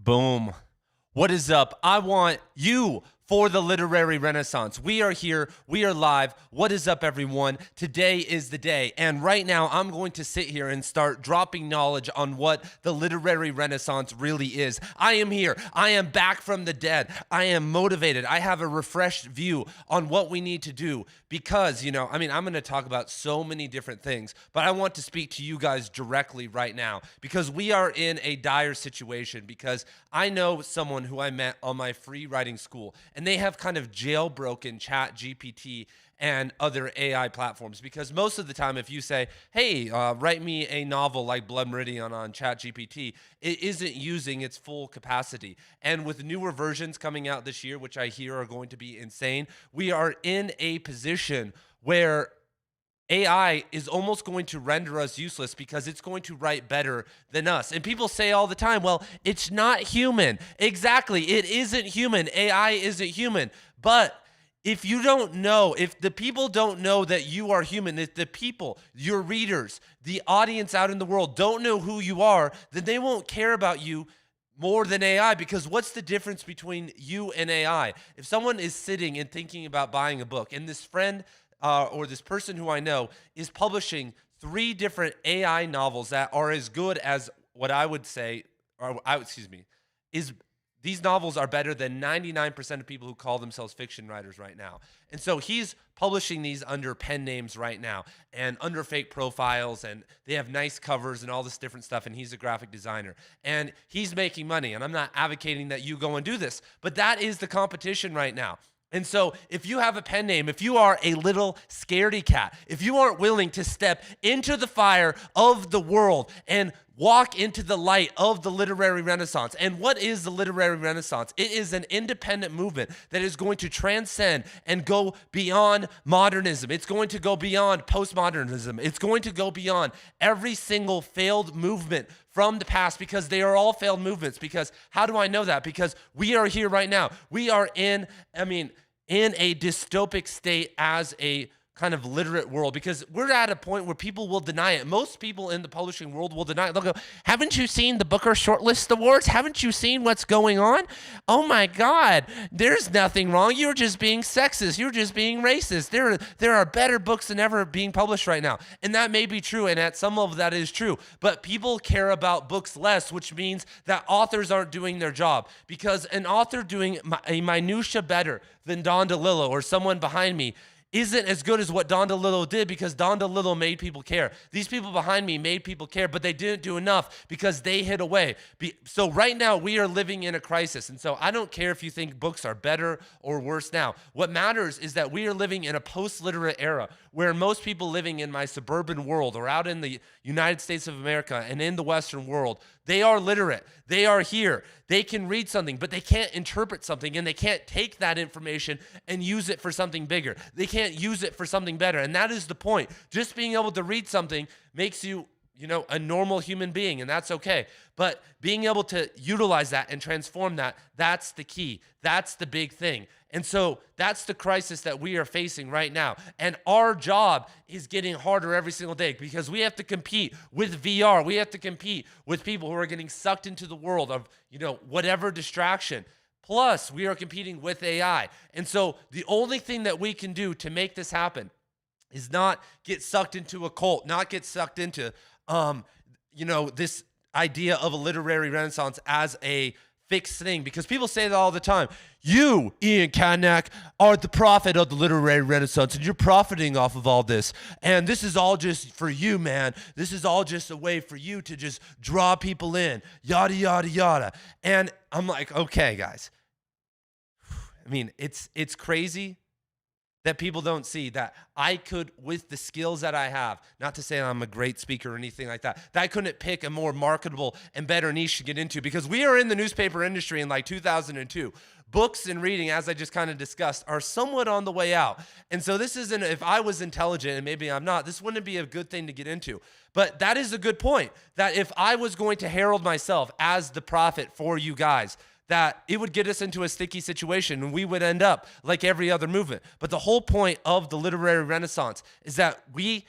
Boom. What is up? I want you for the literary renaissance. We are here. We are live. What is up, everyone? Today is the day. And right now, I'm going to sit here and start dropping knowledge on what the literary renaissance really is. I am here. I am back from the dead. I am motivated. I have a refreshed view on what we need to do because, I'm going to talk about so many different things, but I want to speak to you guys directly right now because we are in a dire situation because I know someone who I met on my free writing school, and they have kind of jailbroken ChatGPT and other AI platforms because most of the time if you say, hey, write me a novel like Blood Meridian on ChatGPT, it isn't using its full capacity. And with newer versions coming out this year, which I hear are going to be insane, we are in a position where AI is almost going to render us useless because it's going to write better than us. And people say all the time, well, it's not human. Exactly, it isn't human. AI isn't human. But if you don't know, if the people don't know that you are human, if the people, your readers, the audience out in the world don't know who you are, then they won't care about you more than AI, because what's the difference between you and AI? If someone is sitting and thinking about buying a book, and this friend or this person who I know is publishing 3 different AI novels that are as good as what I would say, these novels are better than 99% of people who call themselves fiction writers right now. And so he's publishing these under pen names right now and under fake profiles, and they have nice covers and all this different stuff, and he's a graphic designer. And he's making money, and I'm not advocating that you go and do this, but that is the competition right now. And so if you have a pen name, if you are a little scaredy cat, if you aren't willing to step into the fire of the world and walk into the light of the literary renaissance. And what is the literary renaissance? It is an independent movement that is going to transcend and go beyond modernism. It's going to go beyond postmodernism. It's going to go beyond every single failed movement from the past, because they are all failed movements. Because how do I know that? Because we are here right now. We are in a dystopic state as a kind of literate world, because we're at a point where people will deny it. Most people in the publishing world will deny it. They'll go, haven't you seen the Booker Shortlist Awards? Haven't you seen what's going on? Oh my God, there's nothing wrong. You're just being sexist. You're just being racist. There are better books than ever being published right now. And that may be true, and at some level that is true. But people care about books less, which means that authors aren't doing their job. Because an author doing a minutia better than Don DeLillo or someone behind me isn't as good as what Don DeLillo did, because Don DeLillo made people care. These people behind me made people care, but they didn't do enough because they hid away. So right now we are living in a crisis. And so I don't care if you think books are better or worse now. What matters is that we are living in a post-literate era where most people living in my suburban world or out in the United States of America and in the Western world, they are literate. They are here. They can read something, but they can't interpret something, and they can't take that information and use it for something bigger. They can't use it for something better. And that is the point. Just being able to read something makes you, a normal human being, and that's okay. But being able to utilize that and transform that, that's the key. That's the big thing. And so that's the crisis that we are facing right now. And our job is getting harder every single day because we have to compete with VR. We have to compete with people who are getting sucked into the world of, whatever distraction. Plus, we are competing with AI. And so the only thing that we can do to make this happen is not get sucked into a cult, not get sucked into, this idea of a literary renaissance as a fixed thing, because people say that all the time. You, Ian Kadnac, are the prophet of the literary renaissance, and you're profiting off of all this. And this is all just for you, man. This is all just a way for you to just draw people in, yada, yada, yada. And I'm like, okay, guys. It's crazy that people don't see that I could, with the skills that I have, not to say I'm a great speaker or anything like that I couldn't pick a more marketable and better niche to get into, because we are in the newspaper industry in like 2002. Books and reading, as I just kind of discussed, are somewhat on the way out. And so this isn't, if I was intelligent, and maybe I'm not, this wouldn't be a good thing to get into. But that is a good point, that if I was going to herald myself as the prophet for you guys, that it would get us into a sticky situation and we would end up like every other movement. But the whole point of the literary renaissance is that we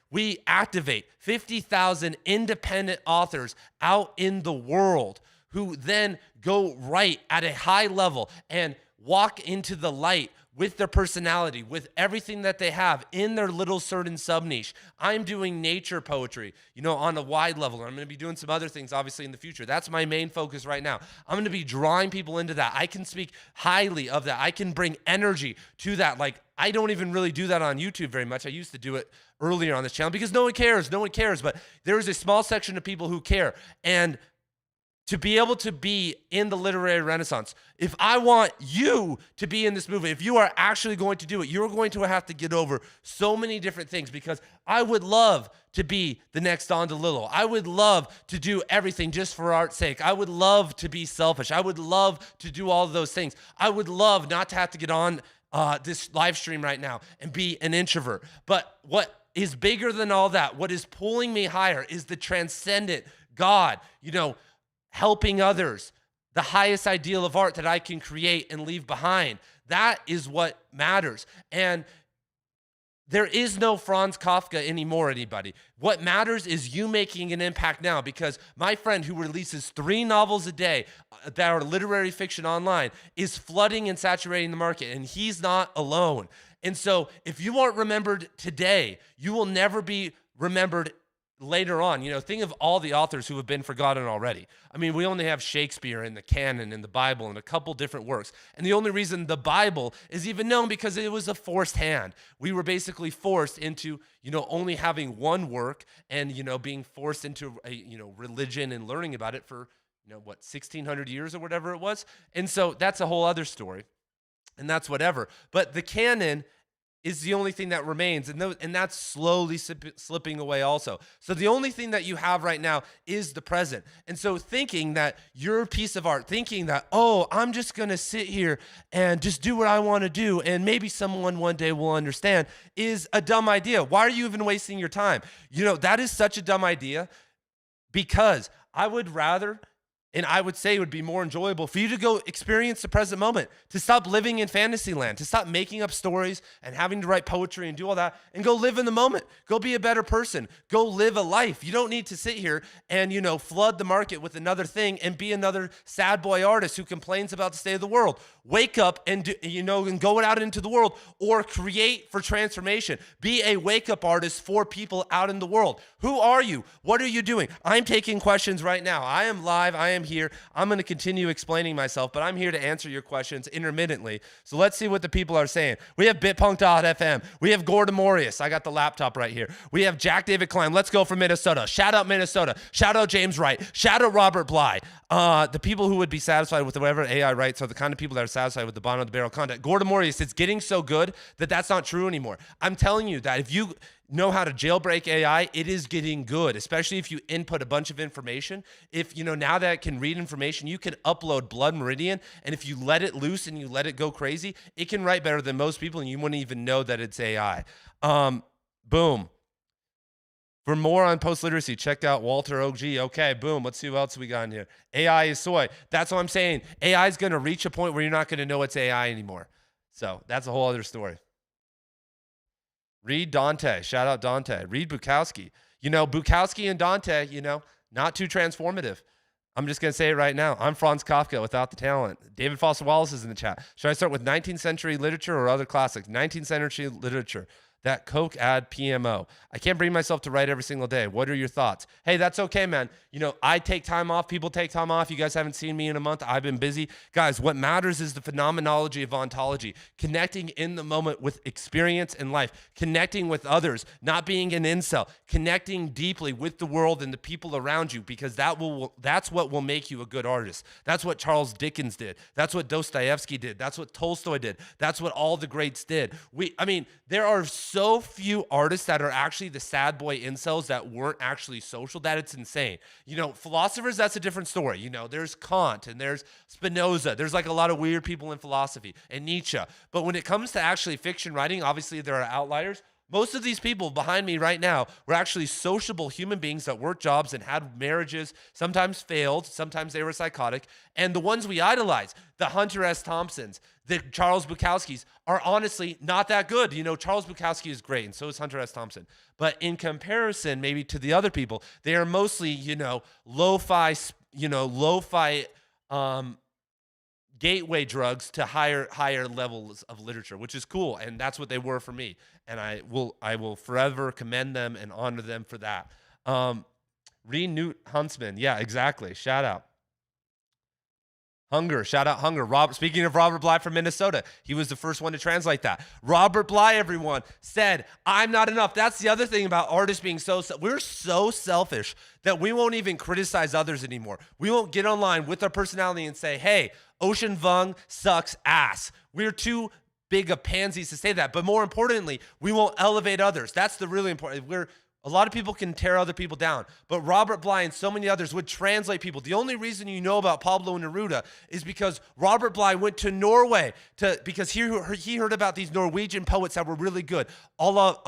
We activate 50,000 independent authors out in the world who then go write at a high level and walk into the light with their personality, with everything that they have in their little certain sub-niche. I'm doing nature poetry, on a wide level. I'm going to be doing some other things, obviously, in the future. That's my main focus right now. I'm going to be drawing people into that. I can speak highly of that. I can bring energy to that. Like, I don't even really do that on YouTube very much. I used to do it earlier on this channel because no one cares. No one cares. But there is a small section of people who care. And to be able to be in the literary renaissance, if I want you to be in this movement, if you are actually going to do it, you're going to have to get over so many different things, because I would love to be the next Don DeLillo. I would love to do everything just for art's sake. I would love to be selfish. I would love to do all of those things. I would love not to have to get on this live stream right now and be an introvert. But what is bigger than all that, what is pulling me higher, is the transcendent God, helping others, the highest ideal of art that I can create and leave behind. That is what matters. And there is no Franz Kafka anymore, anybody. What matters is you making an impact now, because my friend who releases 3 novels a day that are literary fiction online is flooding and saturating the market, and he's not alone. And so if you aren't remembered today, you will never be remembered later on. Think of all the authors who have been forgotten already. I mean, we only have Shakespeare in the canon and the Bible and a couple different works. And the only reason the Bible is even known because it was a forced hand. We were basically forced into, only having one work and, being forced into a, religion and learning about it for, 1,600 years or whatever it was. And so that's a whole other story. And that's whatever. But the canon is the only thing that remains, and that's slowly slipping away also. So the only thing that you have right now is the present. And so thinking that your piece of art, thinking that, I'm just going to sit here and just do what I want to do, and maybe someone one day will understand, is a dumb idea. Why are you even wasting your time? That is such a dumb idea, because I would rather, and I would say it would be more enjoyable for you to go experience the present moment, to stop living in fantasy land, to stop making up stories and having to write poetry and do all that, and go live in the moment. Go be a better person. Go live a life. You don't need to sit here and, flood the market with another thing and be another sad boy artist who complains about the state of the world. Wake up and do, and go out into the world, or create for transformation. Be a wake-up artist for people out in the world. Who are you? What are you doing? I'm taking questions right now. I am live. I am here. I'm going to continue explaining myself, but I'm here to answer your questions intermittently. So let's see what the people are saying. We have bitpunk.fm. We have Gordon Morius. I got the laptop right here. We have Jack David Klein. Let's go from Minnesota. Shout out Minnesota. Shout out James Wright. Shout out Robert Bly. The people who would be satisfied with whatever AI writes are the kind of people that are satisfied with the bottom of the barrel content. Gordon Morius, it's getting so good that that's not true anymore. I'm telling you that if you know how to jailbreak AI, it is getting good, especially if you input a bunch of information. If, now that it can read information, you can upload Blood Meridian, and if you let it loose and you let it go crazy, it can write better than most people, and you wouldn't even know that it's AI. Boom. For more on post-literacy, check out Walter Ogg. Okay, boom. Let's see what else we got in here. AI is soy. That's what I'm saying. AI is going to reach a point where you're not going to know it's AI anymore. So that's a whole other story. Read Dante. Shout out Dante. Read Bukowski. Bukowski and Dante, not too transformative. I'm just going to say it right now. I'm Franz Kafka without the talent. David Foster Wallace is in the chat. Should I start with 19th century literature or other classics? 19th century literature. That Coke ad PMO. I can't bring myself to write every single day. What are your thoughts? Hey, that's okay, man. I take time off. People take time off. You guys haven't seen me in a month. I've been busy. Guys, what matters is the phenomenology of ontology. Connecting in the moment with experience and life. Connecting with others. Not being an incel. Connecting deeply with the world and the people around you, because that's what will make you a good artist. That's what Charles Dickens did. That's what Dostoevsky did. That's what Tolstoy did. That's what all the greats did. There are so few artists that are actually the sad boy incels that weren't actually social that it's insane. Philosophers, that's a different story. There's Kant and there's Spinoza. There's like a lot of weird people in philosophy, and Nietzsche. But when it comes to actually fiction writing, obviously there are outliers. Most of these people behind me right now were actually sociable human beings that worked jobs and had marriages, sometimes failed, sometimes they were psychotic. And the ones we idolize, the Hunter S. Thompsons, the Charles Bukowskis, are honestly not that good. You know, Charles Bukowski is great, and so is Hunter S. Thompson. But in comparison, maybe to the other people, they are mostly, lo-fi, gateway drugs to higher levels of literature, which is cool, and that's what they were for me. And I will forever commend them and honor them for that. Reed Newt Huntsman, yeah, exactly. Shout out. Hunger, shout out Hunger. Speaking of Robert Bly from Minnesota, he was the first one to translate that. Robert Bly, everyone, said, "I'm not enough." That's the other thing about artists being we're so selfish that we won't even criticize others anymore. We won't get online with our personality and say, "Hey, Ocean Vuong sucks ass." We're too big of pansies to say that. But more importantly, we won't elevate others. That's the really important. A lot of people can tear other people down, but Robert Bly and so many others would translate people. The only reason you know about Pablo Neruda is because Robert Bly went to Norway because he heard about these Norwegian poets that were really good. Olaf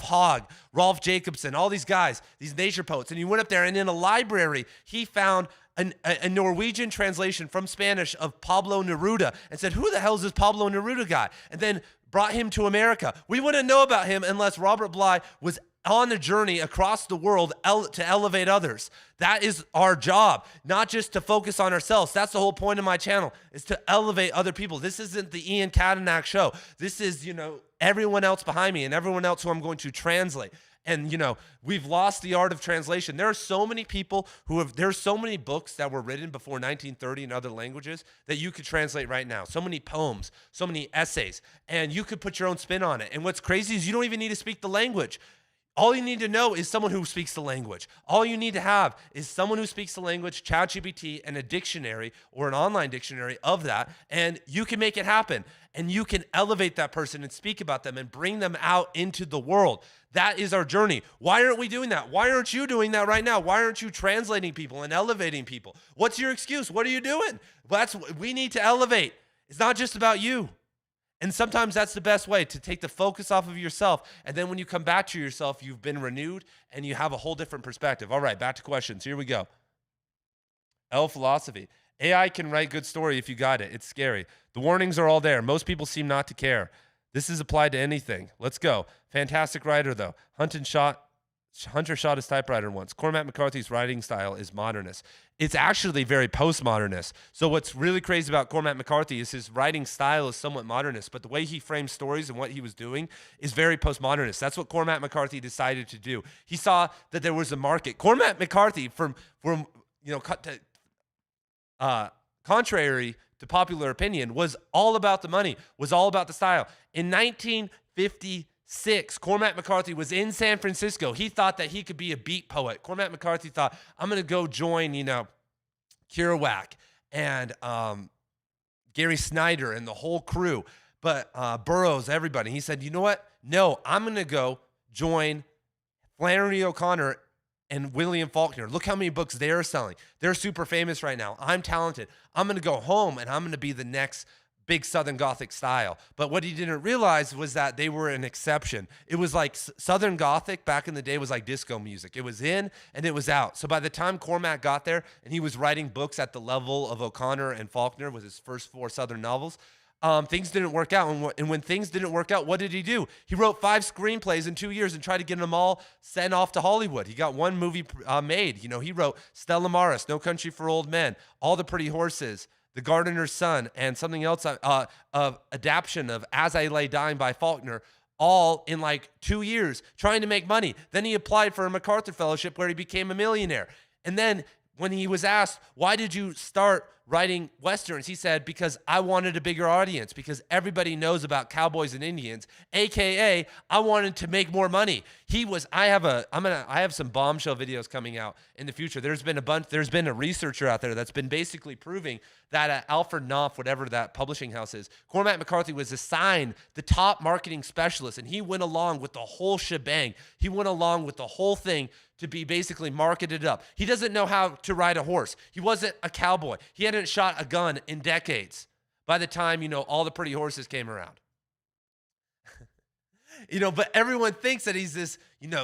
Haag, Rolf Jacobson, all these guys, these nature poets. And he went up there, and in a library, he found a Norwegian translation from Spanish of Pablo Neruda and said, "Who the hell is this Pablo Neruda guy?" And then brought him to America. We wouldn't know about him unless Robert Bly was on a journey across the world to elevate others. That is our job, not just to focus on ourselves. That's the whole point of my channel, is to elevate other people. This isn't the Ian Kadanak show. This is, everyone else behind me and everyone else who I'm going to translate. And, we've lost the art of translation. There are so many people there's so many books that were written before 1930 in other languages that you could translate right now. So many poems, so many essays, and you could put your own spin on it. And what's crazy is you don't even need to speak the language. All you need to know is someone who speaks the language. All you need to have is someone who speaks the language, ChatGPT, and a dictionary or an online dictionary of that, and you can make it happen. And you can elevate that person and speak about them and bring them out into the world. That is our journey. Why aren't we doing that? Why aren't you doing that right now? Why aren't you translating people and elevating people? What's your excuse? What are you doing? We need to elevate. It's not just about you. And sometimes that's the best way, to take the focus off of yourself. And then when you come back to yourself, you've been renewed and you have a whole different perspective. All right, back to questions. Here we go. L Philosophy. AI can write good story if you got it. It's scary. The warnings are all there. Most people seem not to care. This is applied to anything. Let's go. Fantastic writer, though. Hunter shot his typewriter once. Cormac McCarthy's writing style is modernist. It's actually very postmodernist. So what's really crazy about Cormac McCarthy is his writing style is somewhat modernist, but the way he frames stories and what he was doing is very postmodernist. That's what Cormac McCarthy decided to do. He saw that there was a market. Cormac McCarthy, contrary to popular opinion, was all about the money, was all about the style. In 1956, Cormac McCarthy was in San Francisco. He thought that he could be a beat poet. Cormac McCarthy thought, I'm going to go join, Kerouac and Gary Snyder and the whole crew, but Burroughs, everybody. He said, you know what? No, I'm going to go join Flannery O'Connor and William Faulkner. Look how many books they're selling. They're super famous right now. I'm talented. I'm going to go home and I'm going to be the next big Southern Gothic style. But what he didn't realize was that they were an exception. It was like Southern Gothic back in the day was like disco music. It was in and it was out. So by the time Cormac got there and he was writing books at the level of O'Connor and Faulkner with his first 4 Southern novels, things didn't work out. And when things didn't work out, what did he do? He wrote 5 screenplays in 2 years and tried to get them all sent off to Hollywood. He got 1 movie made. He wrote Stella Maris, No Country for Old Men, All the Pretty Horses, The Gardener's Son, and something else of adaptation of As I Lay Dying by Faulkner, all in like 2 years, trying to make money. Then he applied for a MacArthur Fellowship where he became a millionaire. And then when he was asked, why did you start writing Westerns? He said, because I wanted a bigger audience, because everybody knows about cowboys and Indians, AKA I wanted to make more money. I have some bombshell videos coming out in the future. There's been a researcher out there that's been basically proving that Alfred Knopf, whatever that publishing house is, Cormac McCarthy was assigned the top marketing specialist, and he went along with the whole shebang. He went along with the whole thing to be basically marketed up. He doesn't know how to ride a horse. He wasn't a cowboy. He hadn't shot a gun in decades by the time, all the pretty horses came around. But everyone thinks that he's this,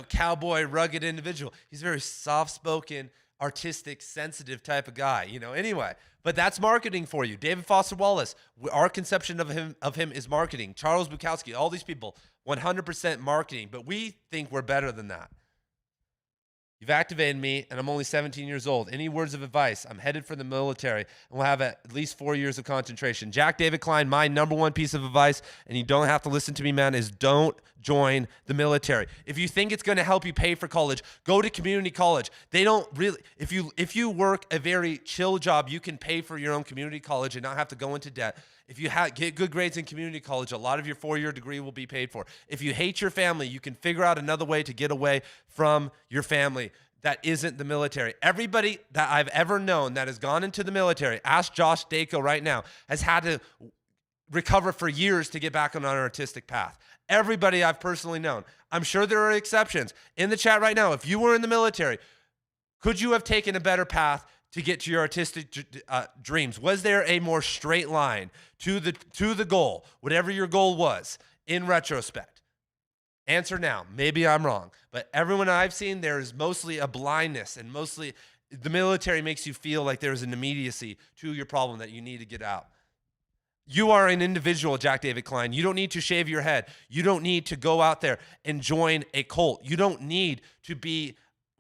cowboy, rugged individual. He's a very soft-spoken, artistic, sensitive type of guy, anyway. But that's marketing for you. David Foster Wallace, our conception of him is marketing. Charles Bukowski, all these people, 100% marketing. But we think we're better than that. You've activated me, and I'm only 17 years old. Any words of advice? I'm headed for the military, and we'll have at least 4 years of concentration. Jack David Klein, my number one piece of advice, and you don't have to listen to me, man, is don't join the military. If you think it's going to help you pay for college, go to community college. They don't really, if you work a very chill job, you can pay for your own community college and not have to go into debt. If you get good grades in community college, a lot of your 4-year degree will be paid for. If you hate your family, you can figure out another way to get away from your family that isn't the military. Everybody that I've ever known that has gone into the military, ask Josh Dako right now, has had to recover for years to get back on an artistic path. Everybody I've personally known. I'm sure there are exceptions. In the chat right now, if you were in the military, could you have taken a better path to get to your artistic dreams? Was there a more straight line to the goal, whatever your goal was, in retrospect? Answer now. Maybe I'm wrong. But everyone I've seen, there is mostly a blindness, and mostly the military makes you feel like there's an immediacy to your problem that you need to get out. You are an individual, Jack David Klein. You don't need to shave your head. You don't need to go out there and join a cult. You don't need to be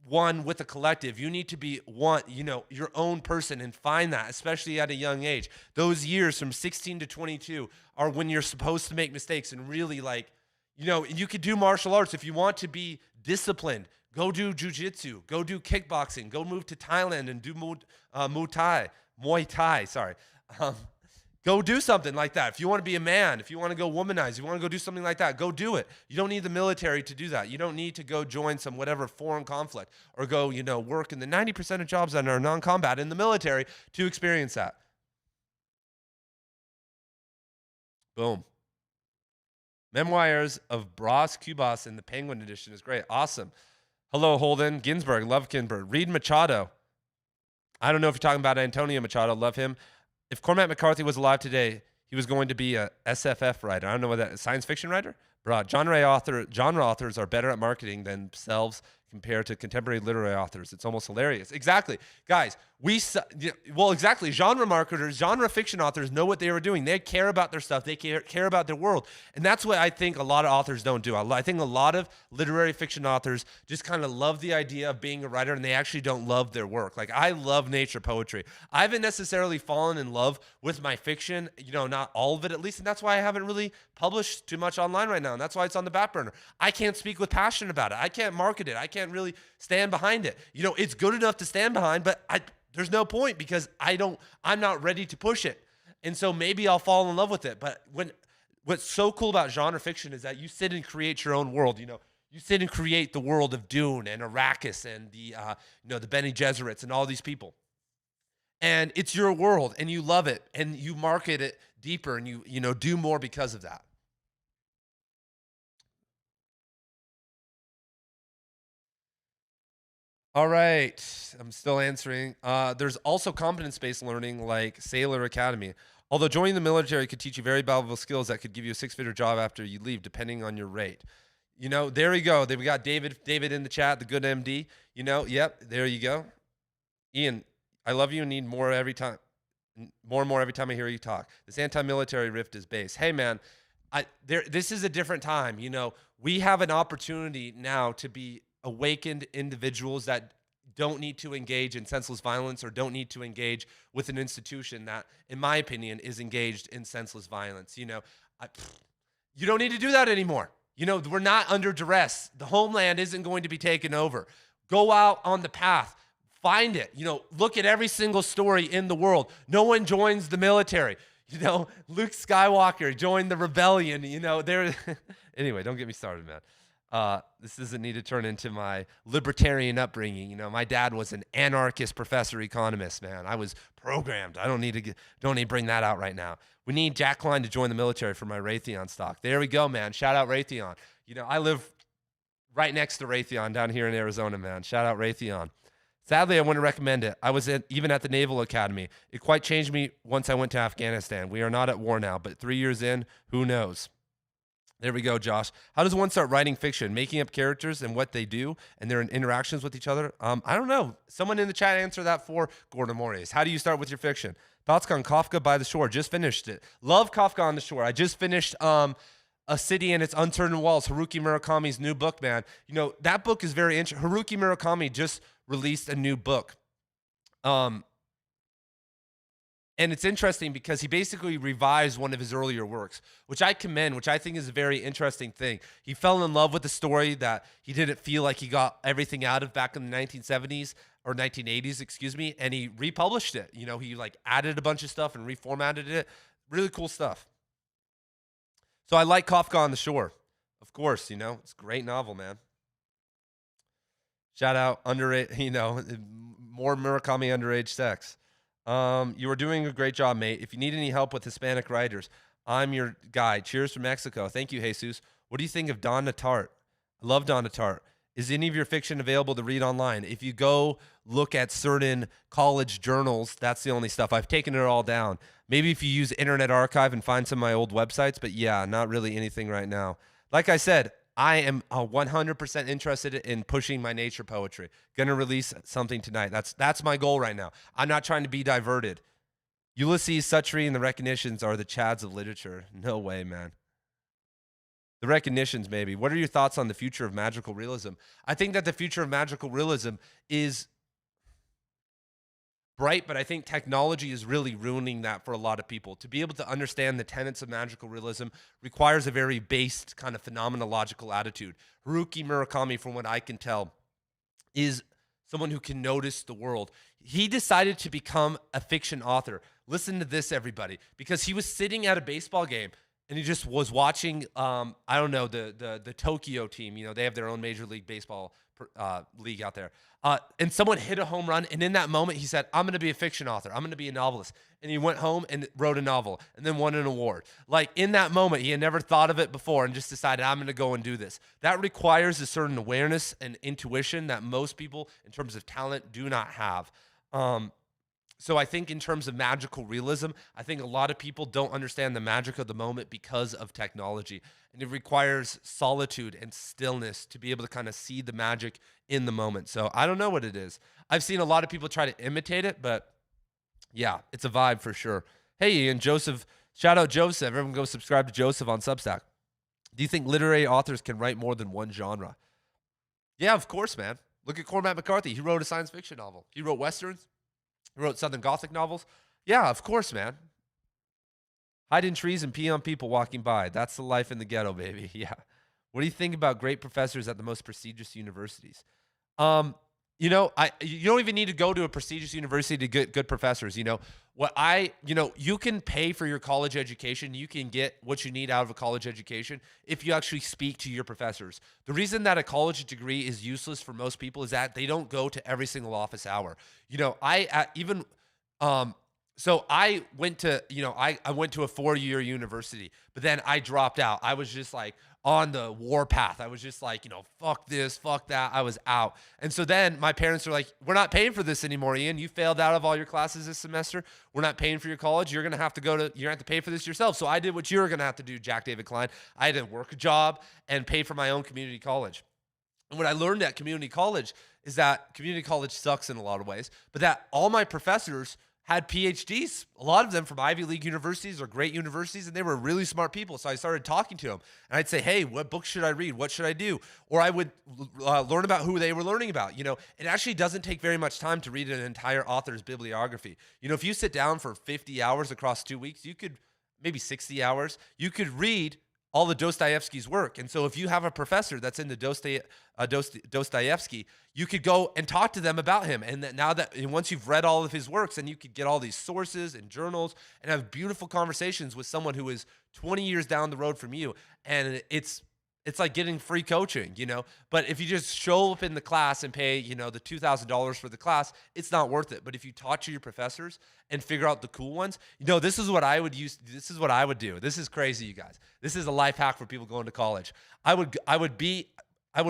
one with a collective. You need to be one, your own person, and find that, especially at a young age. Those years from 16 to 22 are when you're supposed to make mistakes and really you could do martial arts if you want to be disciplined. Go do jujitsu, go do kickboxing, go move to Thailand and do Muay Thai, sorry. Go do something like that. If you want to be a man, if you want to go womanize, if you want to go do something like that, go do it. You don't need the military to do that. You don't need to go join some whatever foreign conflict or go, work in the 90% of jobs that are non-combat in the military to experience that. Boom. Memoirs of Bras Cubas in the Penguin edition is great. Awesome. Hello, Holden. Ginsberg. Love Ginsberg. Reed Machado. I don't know if you're talking about Antonio Machado. Love him. If Cormac McCarthy was alive today, he was going to be a SFF writer. I don't know what that is. Science fiction writer? Bro, genre authors are better at marketing themselves compared to contemporary literary authors. It's almost hilarious. Exactly. Guys, exactly. Genre marketers, genre fiction authors know what they were doing. They care about their stuff. They care about their world. And that's what I think a lot of authors don't do. I think a lot of literary fiction authors just kind of love the idea of being a writer, and they actually don't love their work. Like, I love nature poetry. I haven't necessarily fallen in love with my fiction, not all of it at least, and that's why I haven't really published too much online right now, and that's why it's on the back burner. I can't speak with passion about it. I can't market it. I can't really stand behind it. It's good enough to stand behind, but there's no point because I'm not ready to push it. And so maybe I'll fall in love with it. But what's so cool about genre fiction is that you sit and create your own world. You sit and create the world of Dune and Arrakis and the Bene Gesserits and all these people. And it's your world, and you love it, and you market it deeper, and you do more because of that. All right, I'm still answering. There's also competence-based learning like Sailor Academy. Although joining the military could teach you very valuable skills that could give you a six-figure job after you leave, depending on your rate. There we go. We got David in the chat, the good MD. Yep, there you go. Ian, I love you and need more every time. More and more every time I hear you talk. This anti-military rift is base. Hey, man, this is a different time. We have an opportunity now to be awakened individuals that don't need to engage in senseless violence or don't need to engage with an institution that, in my opinion, is engaged in senseless violence. You don't need to do that anymore. We're not under duress. The homeland isn't going to be taken over. Go out on the path. Find it. Look at every single story in the world. No one joins the military. Luke Skywalker joined the rebellion. Anyway, don't get me started, man. This doesn't need to turn into my libertarian upbringing. My dad was an anarchist professor economist, man. I was programmed. I don't need to bring that out right now. We need Jack Klein to join the military for my Raytheon stock. There we go, man. Shout out Raytheon. I live right next to Raytheon down here in Arizona, man. Shout out Raytheon. Sadly, I wouldn't recommend it. I was even at the Naval Academy. It quite changed me once I went to Afghanistan. We are not at war now, but 3 years in, who knows? There we go, Josh. How does one start writing fiction, making up characters and what they do and their interactions with each other? I don't know. Someone in the chat answer that for Gordon Morias. How do you start with your fiction? Thoughts on Kafka by the Shore? Just finished it. Love Kafka on the Shore. I just finished A City and Its Unturned Walls, Haruki Murakami's new book, man. That book is very interesting. Haruki Murakami just released a new book. And it's interesting because he basically revised one of his earlier works, which I commend, which I think is a very interesting thing. He fell in love with the story that he didn't feel like he got everything out of back in the 1970s or 1980s, excuse me, and he republished it. He like added a bunch of stuff and reformatted it. Really cool stuff. So I like Kafka on the Shore. Of course, it's a great novel, man. Shout out underage, more Murakami underage sex. You are doing a great job, mate. If you need any help with Hispanic writers, I'm your guy. Cheers from Mexico. Thank you, Jesus. What do you think of Donna Tartt? I love Donna Tartt. Is any of your fiction available to read online? If you go look at certain college journals, that's the only stuff. I've taken it all down. Maybe if you use Internet Archive and find some of my old websites, but yeah, not really anything right now. Like I said, I am 100% interested in pushing my nature poetry. Gonna release something tonight. That's my goal right now. I'm not trying to be diverted. Ulysses, Suttree, and the Recognitions are the Chads of literature. No way, man. The Recognitions, maybe. What are your thoughts on the future of magical realism? I think that the future of magical realism is bright, but I think technology is really ruining that for a lot of people. To be able to understand the tenets of magical realism requires a very based kind of phenomenological attitude. Haruki Murakami, from what I can tell, is someone who can notice the world. He decided to become a fiction author. Listen to this, everybody, because he was sitting at a baseball game and he just was watching, the Tokyo team. They have their own Major League Baseball league out there. And someone hit a home run. And in that moment, he said, I'm going to be a fiction author. I'm going to be a novelist. And he went home and wrote a novel and then won an award. Like in that moment, he had never thought of it before and just decided, I'm going to go and do this. That requires a certain awareness and intuition that most people, in terms of talent, do not have. So I think in terms of magical realism, I think a lot of people don't understand the magic of the moment because of technology. And it requires solitude and stillness to be able to kind of see the magic in the moment. So I don't know what it is. I've seen a lot of people try to imitate it, but yeah, it's a vibe for sure. Hey, Ian, Joseph, shout out Joseph. Everyone go subscribe to Joseph on Substack. Do you think literary authors can write more than one genre? Yeah, of course, man. Look at Cormac McCarthy. He wrote a science fiction novel. He wrote Westerns. He wrote Southern Gothic novels. Yeah, of course, man. Hide in trees and pee on people walking by. That's the life in the ghetto, baby. Yeah. What do you think about great professors at the most prestigious universities? You don't even need to go to a prestigious university to get good professors. You can pay for your college education. You can get what you need out of a college education if you actually speak to your professors. The reason that a college degree is useless for most people is that they don't go to every single office hour. So I went to, I went to a 4-year university, but then I dropped out. I was just like on the war path. I was just like, fuck this, fuck that. I was out. And so then my parents were like, we're not paying for this anymore, Ian. You failed out of all your classes this semester. We're not paying for your college. You're going to have to you're going to have to pay for this yourself. So I did what you're going to have to do, Jack David Klein. I had to work a job and pay for my own community college. And what I learned at community college is that community college sucks in a lot of ways, but that all my professors had PhDs, a lot of them from Ivy League universities or great universities, and they were really smart people. So I started talking to them, and I'd say, hey, what books should I read? What should I do? Or I would learn about who they were learning about. It actually doesn't take very much time to read an entire author's bibliography. If you sit down for 50 hours across 2 weeks, maybe 60 hours, you could read all of Dostoevsky's work. And so if you have a professor that's into Dostoevsky, you could go and talk to them about him. And once you've read all of his works, then you could get all these sources and journals and have beautiful conversations with someone who is 20 years down the road from you. And it's like getting free coaching, But if you just show up in the class and pay, the $2,000 for the class, it's not worth it. But if you talk to your professors and figure out the cool ones, this is what I would use. This is what I would do. This is crazy, you guys. This is a life hack for people going to college. I would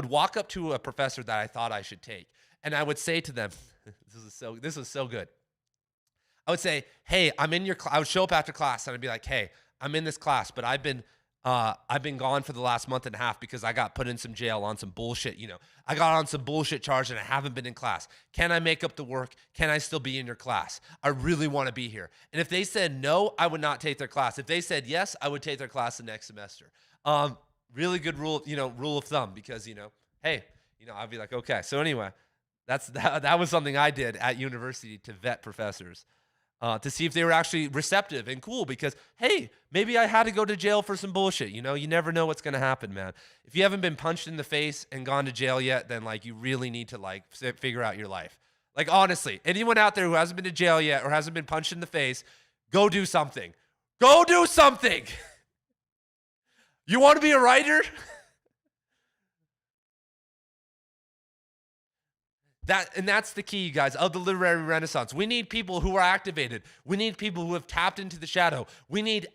walk up to a professor that I thought I should take, and I would say to them, this was so good. I would say, hey, I'm in your class. I would show up after class and I'd be like, hey, I'm in this class, but I've been I've been gone for the last month and a half because I got put in some jail on some bullshit. I got on some bullshit charge and I haven't been in class. Can I make up the work? Can I still be in your class? I really want to be here. And if they said no, I would not take their class. If they said yes, I would take their class the next semester. Really good rule of thumb because, hey, I'd be like, okay. So anyway, that was something I did at university to vet professors. To see if they were actually receptive and cool because, hey, maybe I had to go to jail for some bullshit. You never know what's going to happen, man. If you haven't been punched in the face and gone to jail yet, then you really need to figure out your life. Honestly, anyone out there who hasn't been to jail yet or hasn't been punched in the face, go do something. Go do something. You want to be a writer? That's the key, you guys, of the literary renaissance. We need people who are activated. We need people who have tapped into the shadow. We need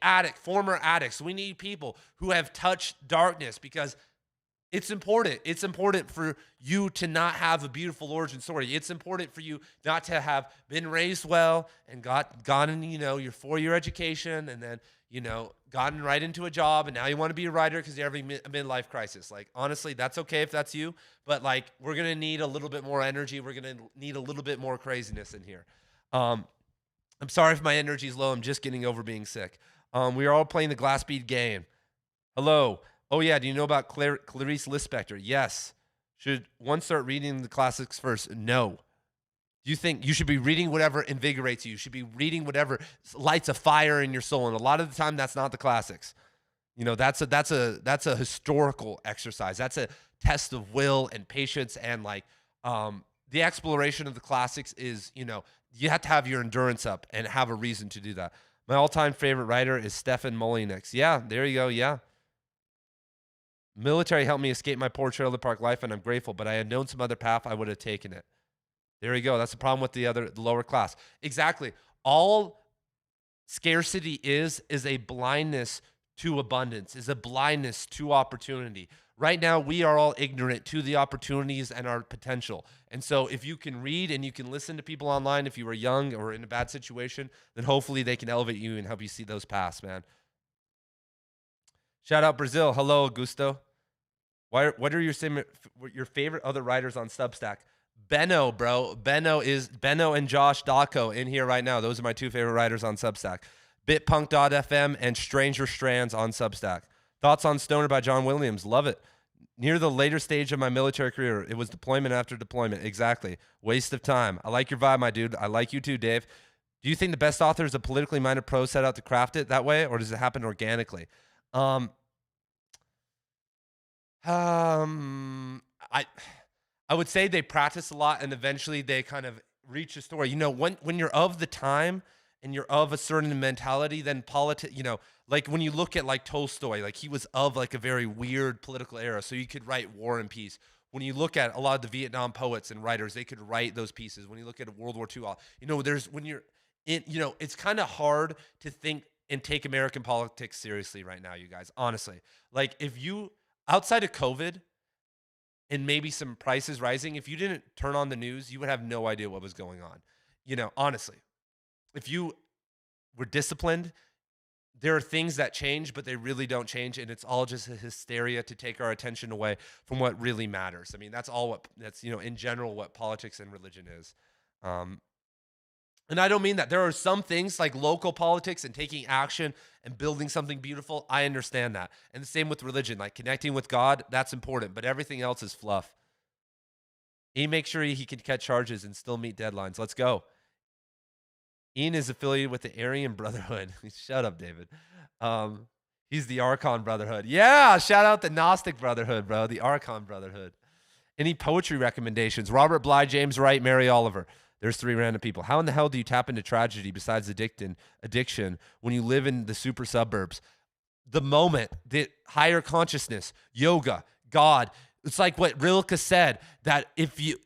former addicts. We need people who have touched darkness because it's important. It's important for you to not have a beautiful origin story. It's important for you not to have been raised well and gotten, your 4-year education and then, gotten right into a job and now you want to be a writer because you're having a midlife crisis. Honestly, that's okay if that's you, but we're going to need a little bit more energy. We're going to need a little bit more craziness in here. I'm sorry if my energy is low. I'm just getting over being sick. We are all playing the glass bead game. Hello. Oh yeah. Do you know about Clarice Lispector? Yes. Should one start reading the classics first? No. Do you think you should be reading whatever invigorates you? You should be reading whatever lights a fire in your soul. And a lot of the time, that's not the classics. That's a historical exercise. That's a test of will and patience. And the exploration of the classics is, you have to have your endurance up and have a reason to do that. My all-time favorite writer is Stefan Molyneux. Yeah, there you go. Yeah. Military helped me escape my poor trailer park life, and I'm grateful. But I had known some other path, I would have taken it. There you go. That's the problem with the lower class. Exactly. All scarcity is a blindness to abundance, is a blindness to opportunity. Right now, we are all ignorant to the opportunities and our potential. And so if you can read and you can listen to people online, if you are young or in a bad situation, then hopefully they can elevate you and help you see those paths, man. Shout out Brazil. Hello, Augusto. What are your favorite other writers on Substack? Benno, bro. Benno and Josh Daco in here right now. Those are my 2 favorite writers on Substack. Bitpunk.fm and Stranger Strands on Substack. Thoughts on Stoner by John Williams. Love it. Near the later stage of my military career, it was deployment after deployment. Exactly. Waste of time. I like your vibe, my dude. I like you too, Dave. Do you think the best author is a politically minded pro set out to craft it that way, or does it happen organically? I would say they practice a lot and eventually they kind of reach a story. When you're of the time and you're of a certain mentality, then when you look at Tolstoy, he was of a very weird political era. So you could write War and Peace. When you look at a lot of the Vietnam poets and writers, they could write those pieces. When you look at World War II, it's kind of hard to think and take American politics seriously right now, you guys, honestly. If you, outside of COVID, and maybe some prices rising, if you didn't turn on the news, you would have no idea what was going on. Honestly, if you were disciplined, there are things that change, but they really don't change. And it's all just a hysteria to take our attention away from what really matters. I mean, that's in general, what politics and religion is. And I don't mean that. There are some things like local politics and taking action and building something beautiful. I understand that. And the same with religion, connecting with God, that's important. But everything else is fluff. He makes sure he can catch charges and still meet deadlines. Let's go. Ian is affiliated with the Aryan Brotherhood. Shut up, David. He's the Archon Brotherhood. Yeah, shout out the Gnostic Brotherhood, bro. The Archon Brotherhood. Any poetry recommendations? Robert Bly, James Wright, Mary Oliver. There's 3 random people. How in the hell do you tap into tragedy besides addiction when you live in the super suburbs? The moment, the higher consciousness, yoga, God. It's like what Rilke said, that if you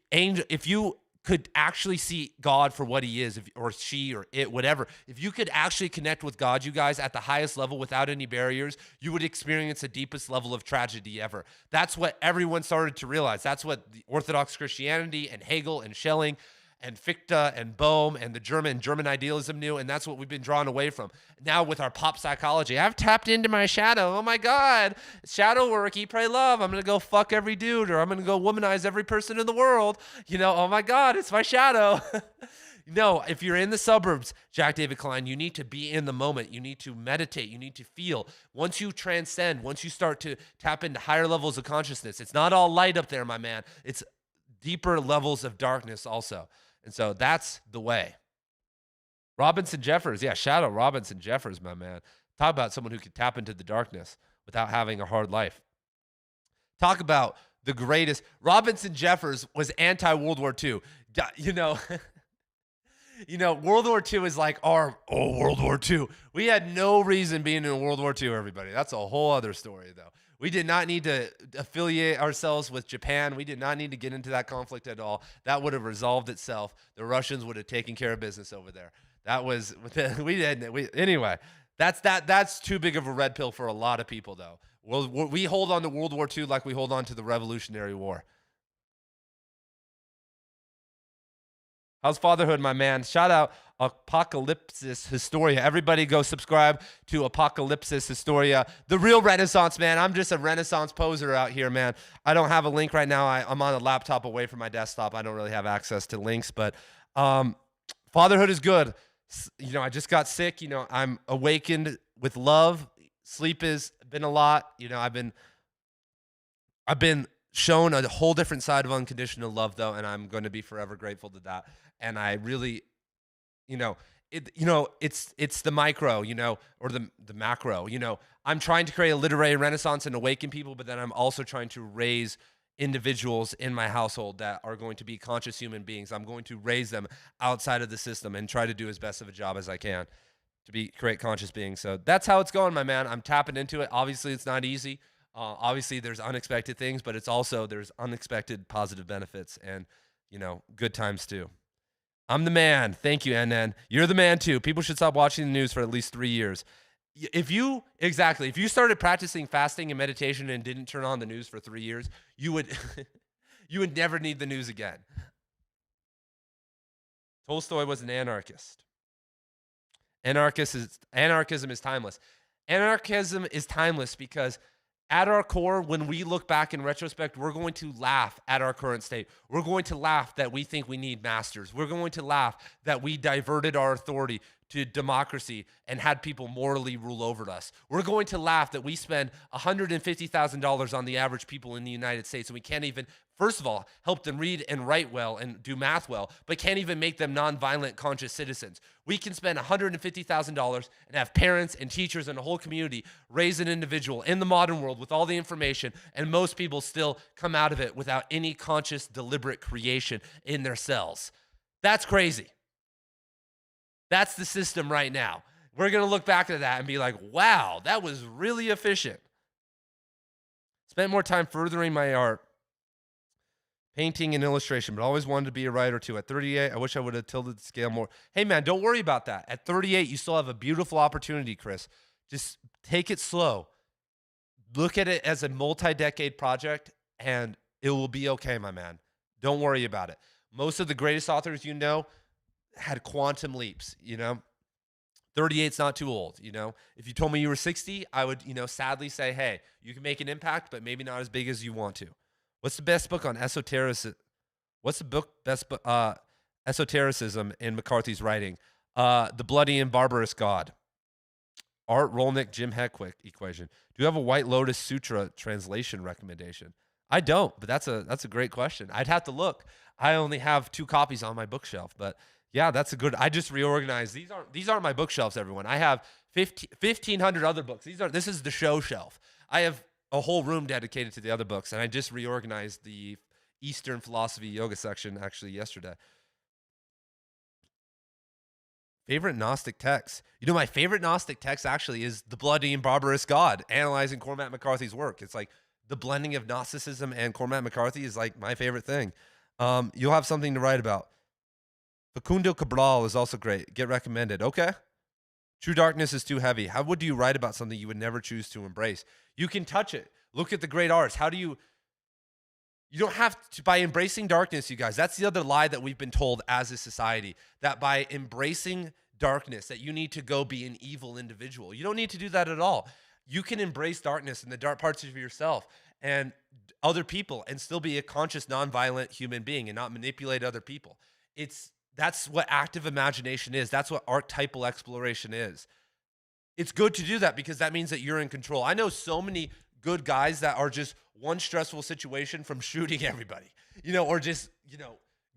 could actually see God for what he is, or she or it, whatever, if you could actually connect with God, you guys, at the highest level without any barriers, you would experience the deepest level of tragedy ever. That's what everyone started to realize. That's what the Orthodox Christianity and Hegel and Schelling and Fichte and Bohm and the German idealism knew, and that's what we've been drawn away from. Now with our pop psychology, I've tapped into my shadow. Oh my God, shadow work, eat, pray, love. I'm gonna go fuck every dude, or I'm gonna go womanize every person in the world. Oh my God, it's my shadow. No, if you're in the suburbs, Jack David Klein, you need to be in the moment. You need to meditate. You need to feel. Once you transcend, once you start to tap into higher levels of consciousness, it's not all light up there, my man. It's deeper levels of darkness also. And so that's the way. Robinson Jeffers. Yeah, Shadow Robinson Jeffers, my man. Talk about someone who could tap into the darkness without having a hard life. Talk about the greatest. Robinson Jeffers was anti-World War II. World War II is like World War II. We had no reason being in World War II, everybody. That's a whole other story, though. We did not need to affiliate ourselves with Japan. We did not need to get into that conflict at all. That would have resolved itself. The Russians would have taken care of business over there. That was, anyway, that's too big of a red pill for a lot of people, though. We hold on to World War II like we hold on to the Revolutionary War. How's fatherhood, my man? Shout out Apocalypsis Historia. Everybody go subscribe to Apocalypsis Historia. The real Renaissance, man. I'm just a Renaissance poser out here, man. I don't have a link right now. I'm on a laptop away from my desktop. I don't really have access to links, but fatherhood is good. I just got sick. I'm awakened with love. Sleep has been a lot. I've been shown a whole different side of unconditional love, though, and I'm going to be forever grateful to that. And I really, it's the micro, or the macro. I'm trying to create a literary renaissance and awaken people, but then I'm also trying to raise individuals in my household that are going to be conscious human beings. I'm going to raise them outside of the system and try to do as best of a job as I can to create conscious beings. So that's how it's going, my man. I'm tapping into it. Obviously, it's not easy. Obviously, there's unexpected things, but there's unexpected positive benefits and, good times too. I'm the man. Thank you, NN. You're the man too. People should stop watching the news for at least 3 years. If you started practicing fasting and meditation and didn't turn on the news for 3 years, you would never need the news again. Tolstoy was an anarchist. Anarchism is timeless. Anarchism is timeless because at our core, when we look back in retrospect, we're going to laugh at our current state. We're going to laugh that we think we need masters. We're going to laugh that we diverted our authority to democracy and had people morally rule over us. We're going to laugh that we spend $150,000 on the average people in the United States, and we can't even, first of all, help them read and write well and do math well, but can't even make them nonviolent, conscious citizens. We can spend $150,000 and have parents and teachers and a whole community raise an individual in the modern world with all the information, and most people still come out of it without any conscious, deliberate creation in their cells. That's crazy. That's the system right now. We're going to look back at that and be like, wow, that was really efficient. Spent more time furthering my art, painting and illustration, but always wanted to be a writer too. At 38, I wish I would have tilted the scale more. Hey, man, don't worry about that. At 38, you still have a beautiful opportunity, Chris. Just take it slow. Look at it as a multi-decade project, and it will be okay, my man. Don't worry about it. Most of the greatest authors had quantum leaps, 38's not too old, If you told me you were 60, I would, sadly say, hey, you can make an impact, but maybe not as big as you want to. What's the best book on esotericism? Esotericism in McCarthy's writing? The Bloody and Barbarous God. Art Rolnick, Jim Heckwick equation. Do you have a White Lotus Sutra translation recommendation? I don't, but that's a great question. I'd have to look. I only have 2 copies on my bookshelf, but yeah, that's a good. I just reorganized. These aren't my bookshelves, everyone. I have 1,500 other books. This is the show shelf. I have a whole room dedicated to the other books, and I just reorganized the Eastern philosophy yoga section actually yesterday. Favorite Gnostic text? My favorite Gnostic text actually is The Bloody and Barbarous God, analyzing Cormac McCarthy's work. It's like the blending of Gnosticism and Cormac McCarthy is like my favorite thing. You'll have something to write about. Facundo Cabral is also great. Get recommended. Okay. True Darkness is too heavy. How would you write about something you would never choose to embrace? You can touch it. Look at the great artists. How do you You don't have to, by embracing darkness, you guys, that's the other lie that we've been told as a society, that by embracing darkness, that you need to go be an evil individual. You don't need to do that at all. You can embrace darkness in the dark parts of yourself and other people and still be a conscious, nonviolent human being and not manipulate other people. That's what active imagination is. That's what archetypal exploration is. It's good to do that because that means that you're in control. I know so many good guys that are just one stressful situation from shooting everybody, or just,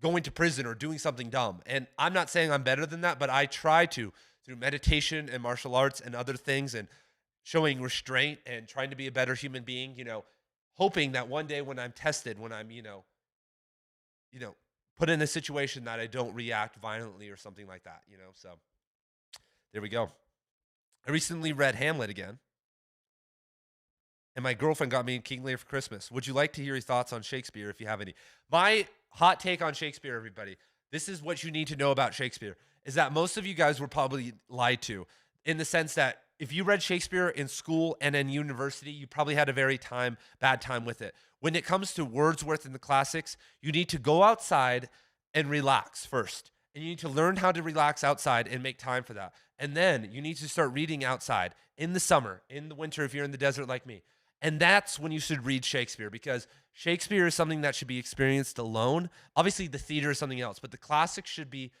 going to prison or doing something dumb. And I'm not saying I'm better than that, but I try to, through meditation and martial arts and other things and showing restraint and trying to be a better human being, hoping that one day when I'm tested, when I'm, put in a situation that I don't react violently or something like that, So there we go. I recently read Hamlet again. And my girlfriend got me King Lear for Christmas. Would you like to hear your thoughts on Shakespeare if you have any? My hot take on Shakespeare, everybody, this is what you need to know about Shakespeare, is that most of you guys were probably lied to in the sense that if you read Shakespeare in school and in university, you probably had a very bad time with it. When it comes to Wordsworth and the classics, you need to go outside and relax first. And you need to learn how to relax outside and make time for that. And then you need to start reading outside in the summer, in the winter, if you're in the desert like me. And that's when you should read Shakespeare, because Shakespeare is something that should be experienced alone. Obviously, the theater is something else, but the classics should be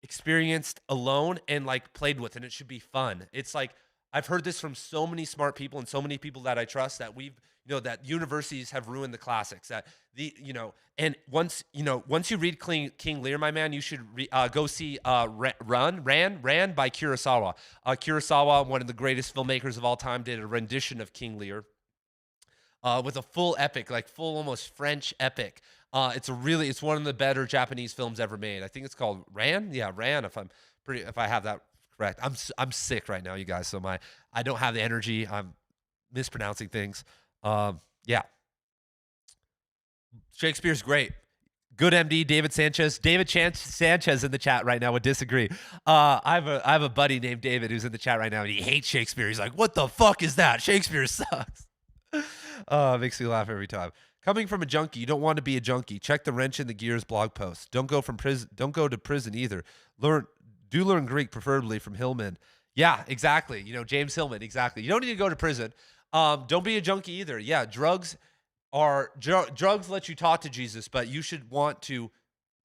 experienced alone and like played with, and it should be fun. It's like, I've heard this from so many smart people and so many people that I trust that that universities have ruined the classics. That and once you read King Lear, my man, you should go see Ran by Kurosawa. Kurosawa, one of the greatest filmmakers of all time, did a rendition of King Lear with a full epic, like full almost French epic. It's one of the better Japanese films ever made. I think it's called Ran. Yeah, Ran. If I have that correct. I'm sick right now, you guys. So I don't have the energy. I'm mispronouncing things. Yeah. Shakespeare's great. Good MD, David Sanchez. Sanchez in the chat right now would disagree. I have a buddy named David who's in the chat right now, and he hates Shakespeare. He's like, "What the fuck is that? Shakespeare sucks." Makes me laugh every time. Coming from a junkie, you don't want to be a junkie. Check the Wrench in the Gears blog post. Don't go to prison either. Learn Greek, preferably from Hillman. Yeah, exactly. James Hillman, exactly. You don't need to go to prison. Don't be a junkie either. Yeah, drugs let you talk to Jesus, but you should want to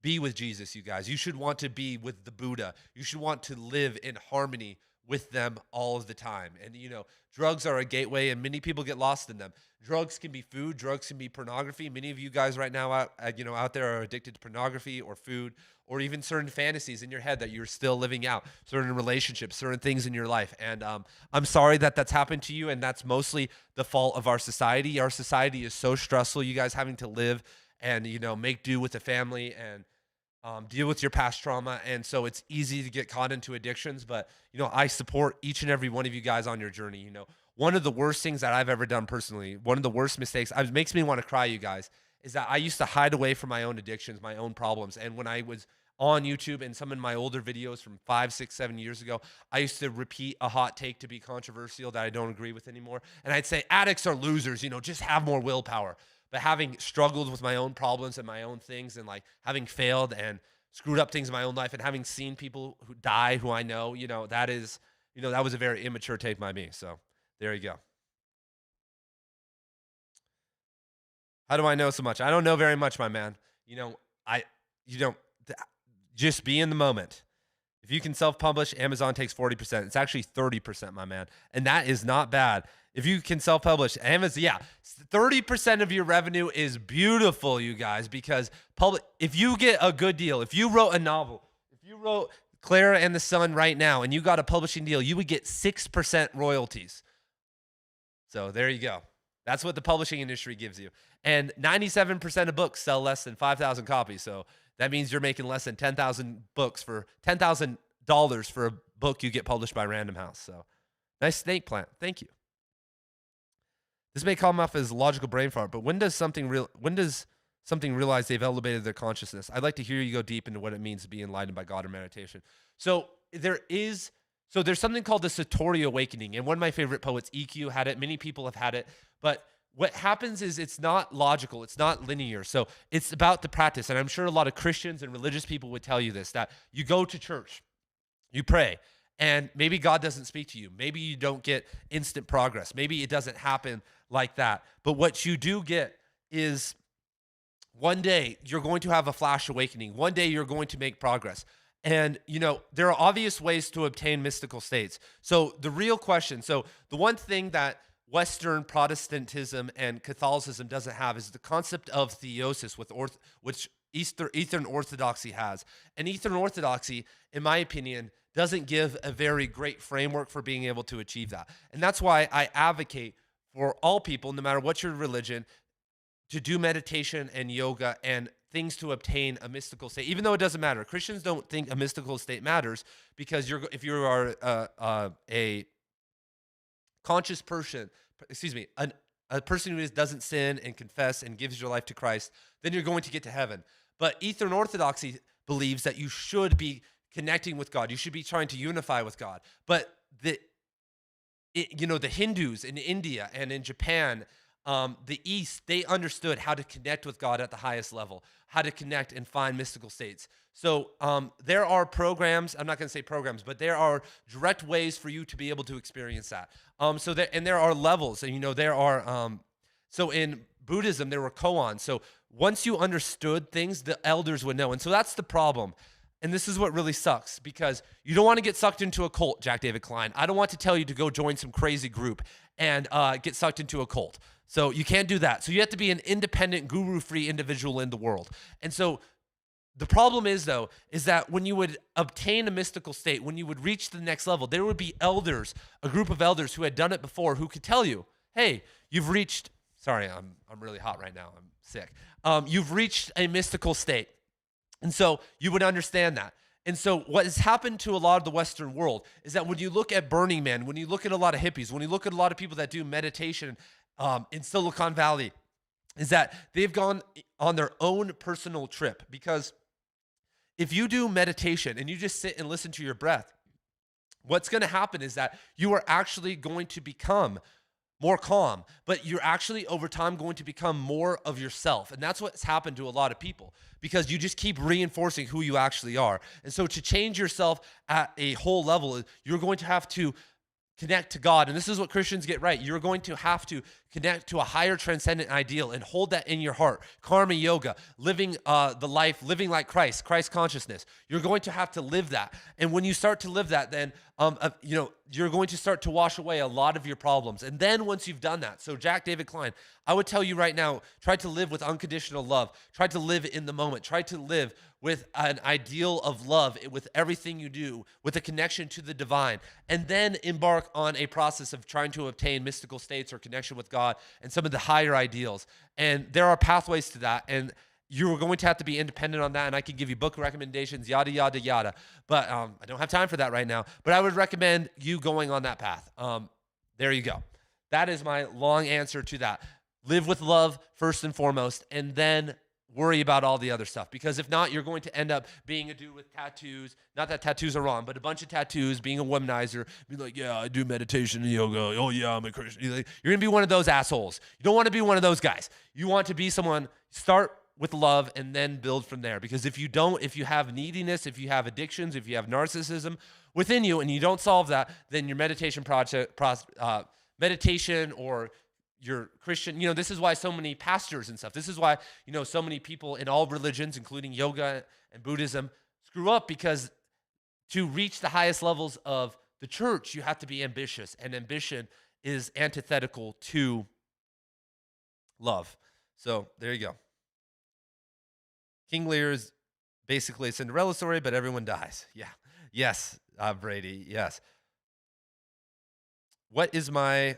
be with Jesus, you guys. You should want to be with the Buddha. You should want to live in harmony with them all of the time. And, drugs are a gateway, and many people get lost in them. Drugs can be food. Drugs can be pornography. Many of you guys right now out there are addicted to pornography or food or even certain fantasies in your head that you're still living out, certain relationships, certain things in your life. And I'm sorry that that's happened to you, and that's mostly the fault of our society. Our society is so stressful, you guys having to live and, make do with the family and deal with your past trauma. And so it's easy to get caught into addictions. But, I support each and every one of you guys on your journey. One of the worst things that I've ever done personally, one of the worst mistakes, it makes me want to cry, you guys, is that I used to hide away from my own addictions, my own problems. And when I was on YouTube and some of my older videos from 5, 6, 7 years ago, I used to repeat a hot take to be controversial that I don't agree with anymore. And I'd say addicts are losers, just have more willpower. But having struggled with my own problems and my own things and like having failed and screwed up things in my own life and having seen people who die who I know, that was a very immature take by me. So there you go. How do I know so much? I don't know very much, my man. Just be in the moment. If you can self-publish, Amazon takes 40%. It's actually 30%, my man. And that is not bad. If you can self-publish, Amazon, 30% of your revenue is beautiful, you guys, because if you get a good deal, if you wrote a novel, if you wrote Clara and the Sun right now and you got a publishing deal, you would get 6% royalties. So there you go. That's what the publishing industry gives you. And 97% of books sell less than 5,000 copies. So that means you're making less than $10,000 for a book you get published by Random House. So nice snake plant. Thank you. This may come off as logical brain fart, but when does something realize they've elevated their consciousness? I'd like to hear you go deep into what it means to be enlightened by God or meditation. So there's something called the Satori awakening, and one of my favorite poets, EQ, had it. Many people have had it, but what happens is it's not logical, it's not linear. So it's about the practice. And I'm sure a lot of Christians and religious people would tell you this, that you go to church, you pray, and maybe God doesn't speak to you. Maybe you don't get instant progress. Maybe it doesn't happen like that. But what you do get is one day you're going to have a flash awakening. One day you're going to make progress. And, there are obvious ways to obtain mystical states. So the real question, so the one thing that Western Protestantism and Catholicism doesn't have is the concept of theosis, which Eastern Orthodoxy has. And Eastern Orthodoxy, in my opinion, doesn't give a very great framework for being able to achieve that. And that's why I advocate for all people, no matter what your religion, to do meditation and yoga and things to obtain a mystical state, even though it doesn't matter. Christians don't think a mystical state matters because if you are a conscious person, a person who doesn't sin and confess and gives your life to Christ, then you're going to get to heaven. But Eastern Orthodoxy believes that you should be connecting with God. You should be trying to unify with God. But the Hindus in India and in Japan, the East, they understood how to connect with God at the highest level, how to connect and find mystical states. So there are programs, I'm not going to say programs, but there are direct ways for you to be able to experience that. There are levels, and there are, so in Buddhism, there were koans. So once you understood things, the elders would know. And so that's the problem. And this is what really sucks, because you don't want to get sucked into a cult, Jack David Klein. I don't want to tell you to go join some crazy group and get sucked into a cult. So you can't do that. So you have to be an independent, guru-free individual in the world. And so the problem is that when you would obtain a mystical state, when you would reach the next level, there would be elders, a group of elders who had done it before, who could tell you, hey, you've reached, sorry, I'm really hot right now. I'm sick. You've reached a mystical state. And so you would understand that. And so what has happened to a lot of the Western world is that when you look at Burning Man, when you look at a lot of hippies, when you look at a lot of people that do meditation in Silicon Valley, is that they've gone on their own personal trip. Because if you do meditation and you just sit and listen to your breath, what's going to happen is that you are actually going to become more calm, but you're actually over time going to become more of yourself. And that's what's happened to a lot of people, because you just keep reinforcing who you actually are. And so to change yourself at a whole level, you're going to have to connect to God. And this is what Christians get right. You're going to have to connect to a higher transcendent ideal and hold that in your heart. Karma yoga, living the life, living like Christ consciousness. You're going to have to live that. And when you start to live that, then you're going to start to wash away a lot of your problems. And then once you've done that, so Jack David Klein, I would tell you right now, try to live with unconditional love. Try to live in the moment. Try to live with an ideal of love with everything you do, with a connection to the divine, and then embark on a process of trying to obtain mystical states or connection with God and some of the higher ideals. And there are pathways to that, and you're going to have to be independent on that, and I can give you book recommendations, yada, yada, yada. But I don't have time for that right now. But I would recommend you going on that path. There you go. That is my long answer to that. Live with love first and foremost, and then worry about all the other stuff. Because if not, you're going to end up being a dude with tattoos. Not that tattoos are wrong, but a bunch of tattoos, being a womanizer, being like, yeah, I do meditation and yoga. Oh, yeah, I'm a Christian. You're going to be one of those assholes. You don't want to be one of those guys. You want to be someone, start with love and then build from there. Because if you don't, if you have neediness, if you have addictions, if you have narcissism within you and you don't solve that, then your meditation or your Christian, this is why so many pastors and stuff, this is why, so many people in all religions, including yoga and Buddhism, screw up, because to reach the highest levels of the church, you have to be ambitious, and ambition is antithetical to love. So there you go. King Lear is basically a Cinderella story, but everyone dies. Yeah. Yes, Brady. Yes. What is my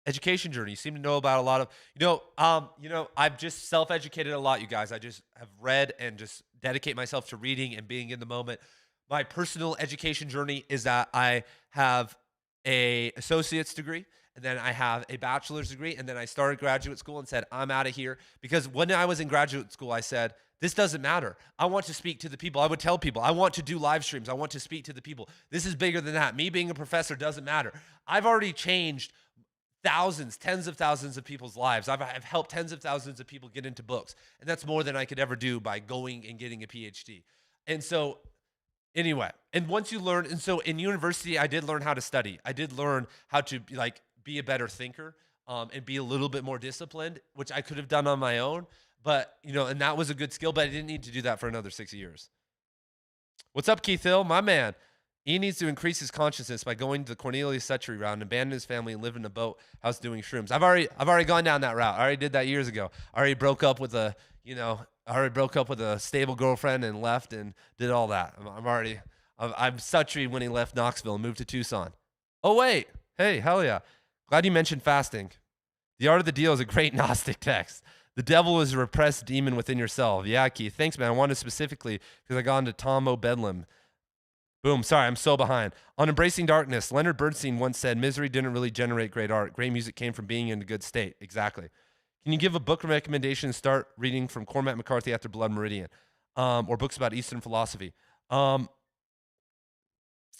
education journey? You seem to know about a lot of, I've just self-educated a lot, you guys. I just have read and just dedicate myself to reading and being in the moment. My personal education journey is that I have an associate's degree, and then I have a bachelor's degree, and then I started graduate school and said, I'm out of here. Because when I was in graduate school, I said, this doesn't matter. I want to speak to the people. I would tell people, I want to do live streams. I want to speak to the people. This is bigger than that. Me being a professor doesn't matter. I've already changed thousands, tens of thousands of people's lives. I've helped tens of thousands of people get into books. And that's more than I could ever do by going and getting a PhD. And so anyway, and once you learn, and so in university, I did learn how to study. I did learn how to be a better thinker, and be a little bit more disciplined, which I could have done on my own. But, and that was a good skill, but I didn't need to do that for another 6 years. What's up, Keith Hill? My man. He needs to increase his consciousness by going to the Cornelius Setchery route and abandon his family and live in a boat house doing shrooms. I've already gone down that route. I already did that years ago. I already broke up with a stable girlfriend and left and did all that. I'm Setchery when he left Knoxville and moved to Tucson. Oh, wait. Hey, hell yeah. Glad you mentioned fasting. The Art of the Deal is a great Gnostic text. The devil is a repressed demon within yourself. Yeah, Keith. Thanks, man. I wanted specifically because I got into Tom O'Bedlam. Boom. Sorry, I'm so behind. On Embracing Darkness, Leonard Bernstein once said, misery didn't really generate great art. Great music came from being in a good state. Exactly. Can you give a book recommendation and start reading from Cormac McCarthy after Blood Meridian? Or books about Eastern philosophy?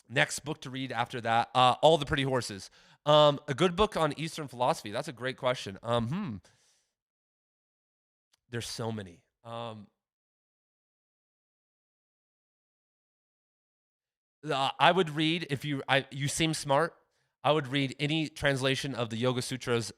Next book to read after that, All the Pretty Horses. A good book on Eastern philosophy. That's a great question. There's so many. I would read, if you seem smart, I would read any translation of the Yoga Sutras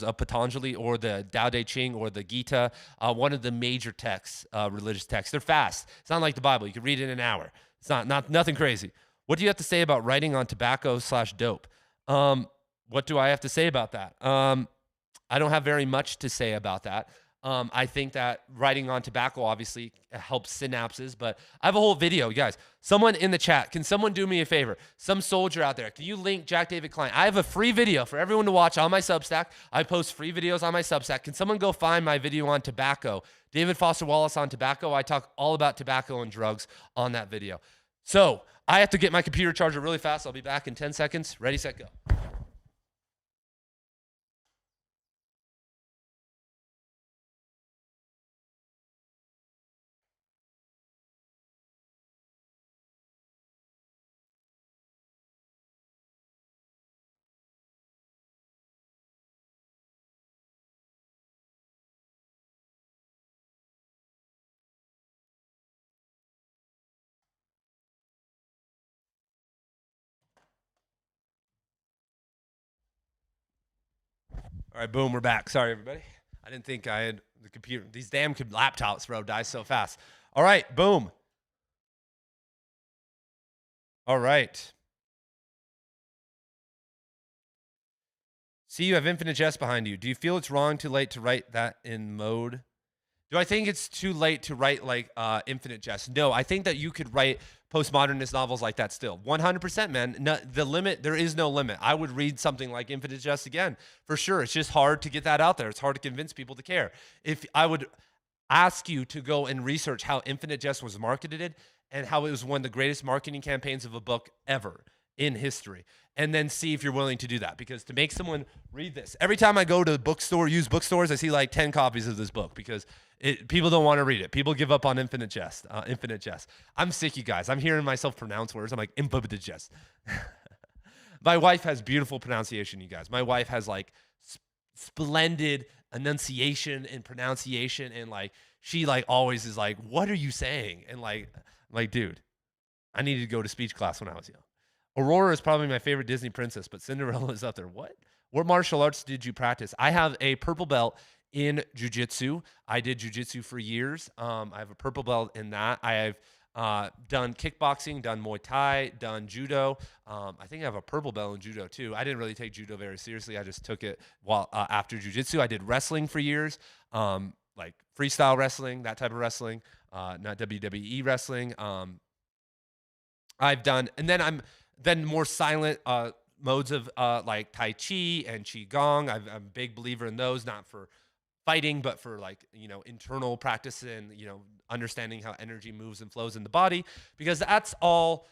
of Patanjali or the Tao Te Ching or the Gita, one of the major texts, religious texts. They're fast. It's not like the Bible. You can read it in an hour. It's nothing crazy. What do you have to say about writing on tobacco/dope? What do I have to say about that? I don't have very much to say about that. I think that writing on tobacco obviously helps synapses, but I have a whole video, you guys. Someone in the chat, can someone do me a favor? Some soldier out there, can you link Jack David Klein? I have a free video for everyone to watch on my Substack. I post free videos on my Substack. Can someone go find my video on tobacco? David Foster Wallace on tobacco. I talk all about tobacco and drugs on that video. So I have to get my computer charger really fast. I'll be back in 10 seconds. Ready, set, go. All right, boom, we're back. Sorry, everybody. I didn't think I had the computer. These damn laptops, bro, die so fast. All right, boom. All right. See, you have Infinite Jest behind you. Do you feel it's wrong, too late to write that in mode? Do I think it's too late to write like Infinite Jest? No, I think that you could write postmodernist novels like that still. 100%, man. No, the limit, there is no limit. I would read something like Infinite Jest again, for sure. It's just hard to get that out there. It's hard to convince people to care. If I would ask you to go and research how Infinite Jest was marketed and how it was one of the greatest marketing campaigns of a book ever in history, and then see if you're willing to do that. Because to make someone read this, every time I go to the used bookstores, I see like 10 copies of this book because people don't want to read it. People give up on Infinite Jest. I'm sick, you guys. I'm hearing myself pronounce words. I'm like, Infinite Jest. My wife has beautiful pronunciation, you guys. My wife has like splendid enunciation and pronunciation, and like she like always is like, what are you saying? And like, dude, I needed to go to speech class when I was young. Aurora is probably my favorite Disney princess, but Cinderella is up there. What martial arts did you practice? I have a purple belt in jiu-jitsu. I did jiu-jitsu for years. I have a purple belt in that. I have done kickboxing, done Muay Thai, done judo. I think I have a purple belt in judo too. I didn't really take judo very seriously. I just took it while after jiu-jitsu. I did wrestling for years, like freestyle wrestling, that type of wrestling, not WWE wrestling. I've done, and then more silent modes of like Tai Chi and Qigong. I'm a big believer in those, not for fighting, but for like, internal practice and, understanding how energy moves and flows in the body, because that's all.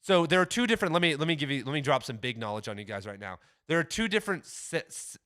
So there are two different, let me drop some big knowledge on you guys right now. There are two different sides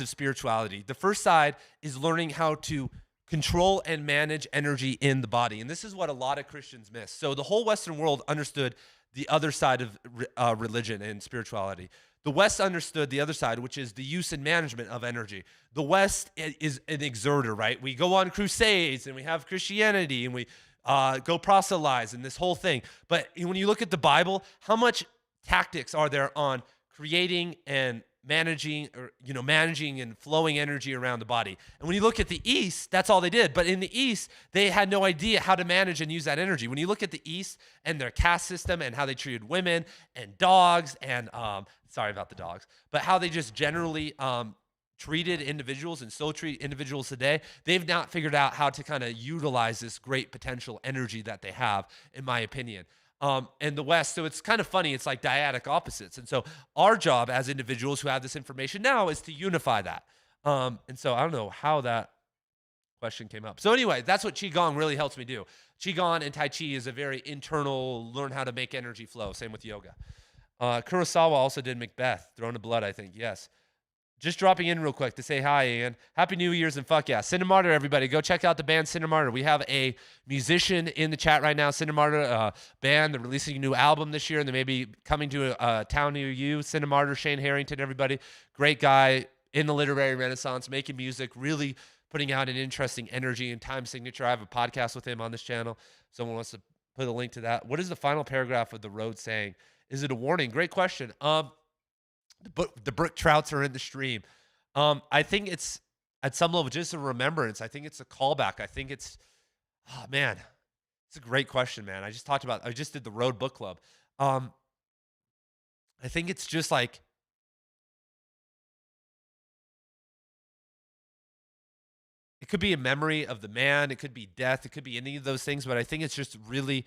of spirituality. The first side is learning how to control and manage energy in the body. And this is what a lot of Christians miss. So the whole Western world understood the other side of religion and spirituality. The West understood the other side, which is the use and management of energy. The West is an exerter, right? We go on crusades and we have Christianity and we go proselytize and this whole thing. But when you look at the Bible, how much tactics are there on creating and managing, or managing and flowing energy around the body? And when you look at the East, that's all they did. But in the East, they had no idea how to manage and use that energy. When you look at the East and their caste system and how they treated women and dogs and sorry about the dogs, but how they just generally treated individuals and still treat individuals today, they've not figured out how to kind of utilize this great potential energy that they have, in my opinion. In the West. So it's kind of funny. It's like dyadic opposites. And so our job as individuals who have this information now is to unify that. And so I don't know how that question came up. So anyway, that's what Qigong really helps me do. Qigong and Tai Chi is a very internal, learn how to make energy flow. Same with yoga. Kurosawa also did Macbeth, Throne of Blood, I think. Yes. Just dropping in real quick to say hi, Ian. Happy New Year's and fuck yeah. Cinemartyr, everybody. Go check out the band Cinemartyr. We have a musician in the chat right now. Cinemartyr band. They're releasing a new album this year, and they may be coming to a town near you. Cinemartyr, Shane Harrington, everybody. Great guy in the literary renaissance, making music, really putting out an interesting energy and time signature. I have a podcast with him on this channel. Someone wants to put a link to that. What is the final paragraph of The Road saying? Is it a warning? Great question. The brook trouts are in the stream. I think it's at some level just a remembrance. I think it's a callback. I think it's, oh man, it's a great question, man. I just did the Road Book Club. I think it's just like, it could be a memory of the man. It could be death. It could be any of those things. But I think it's just really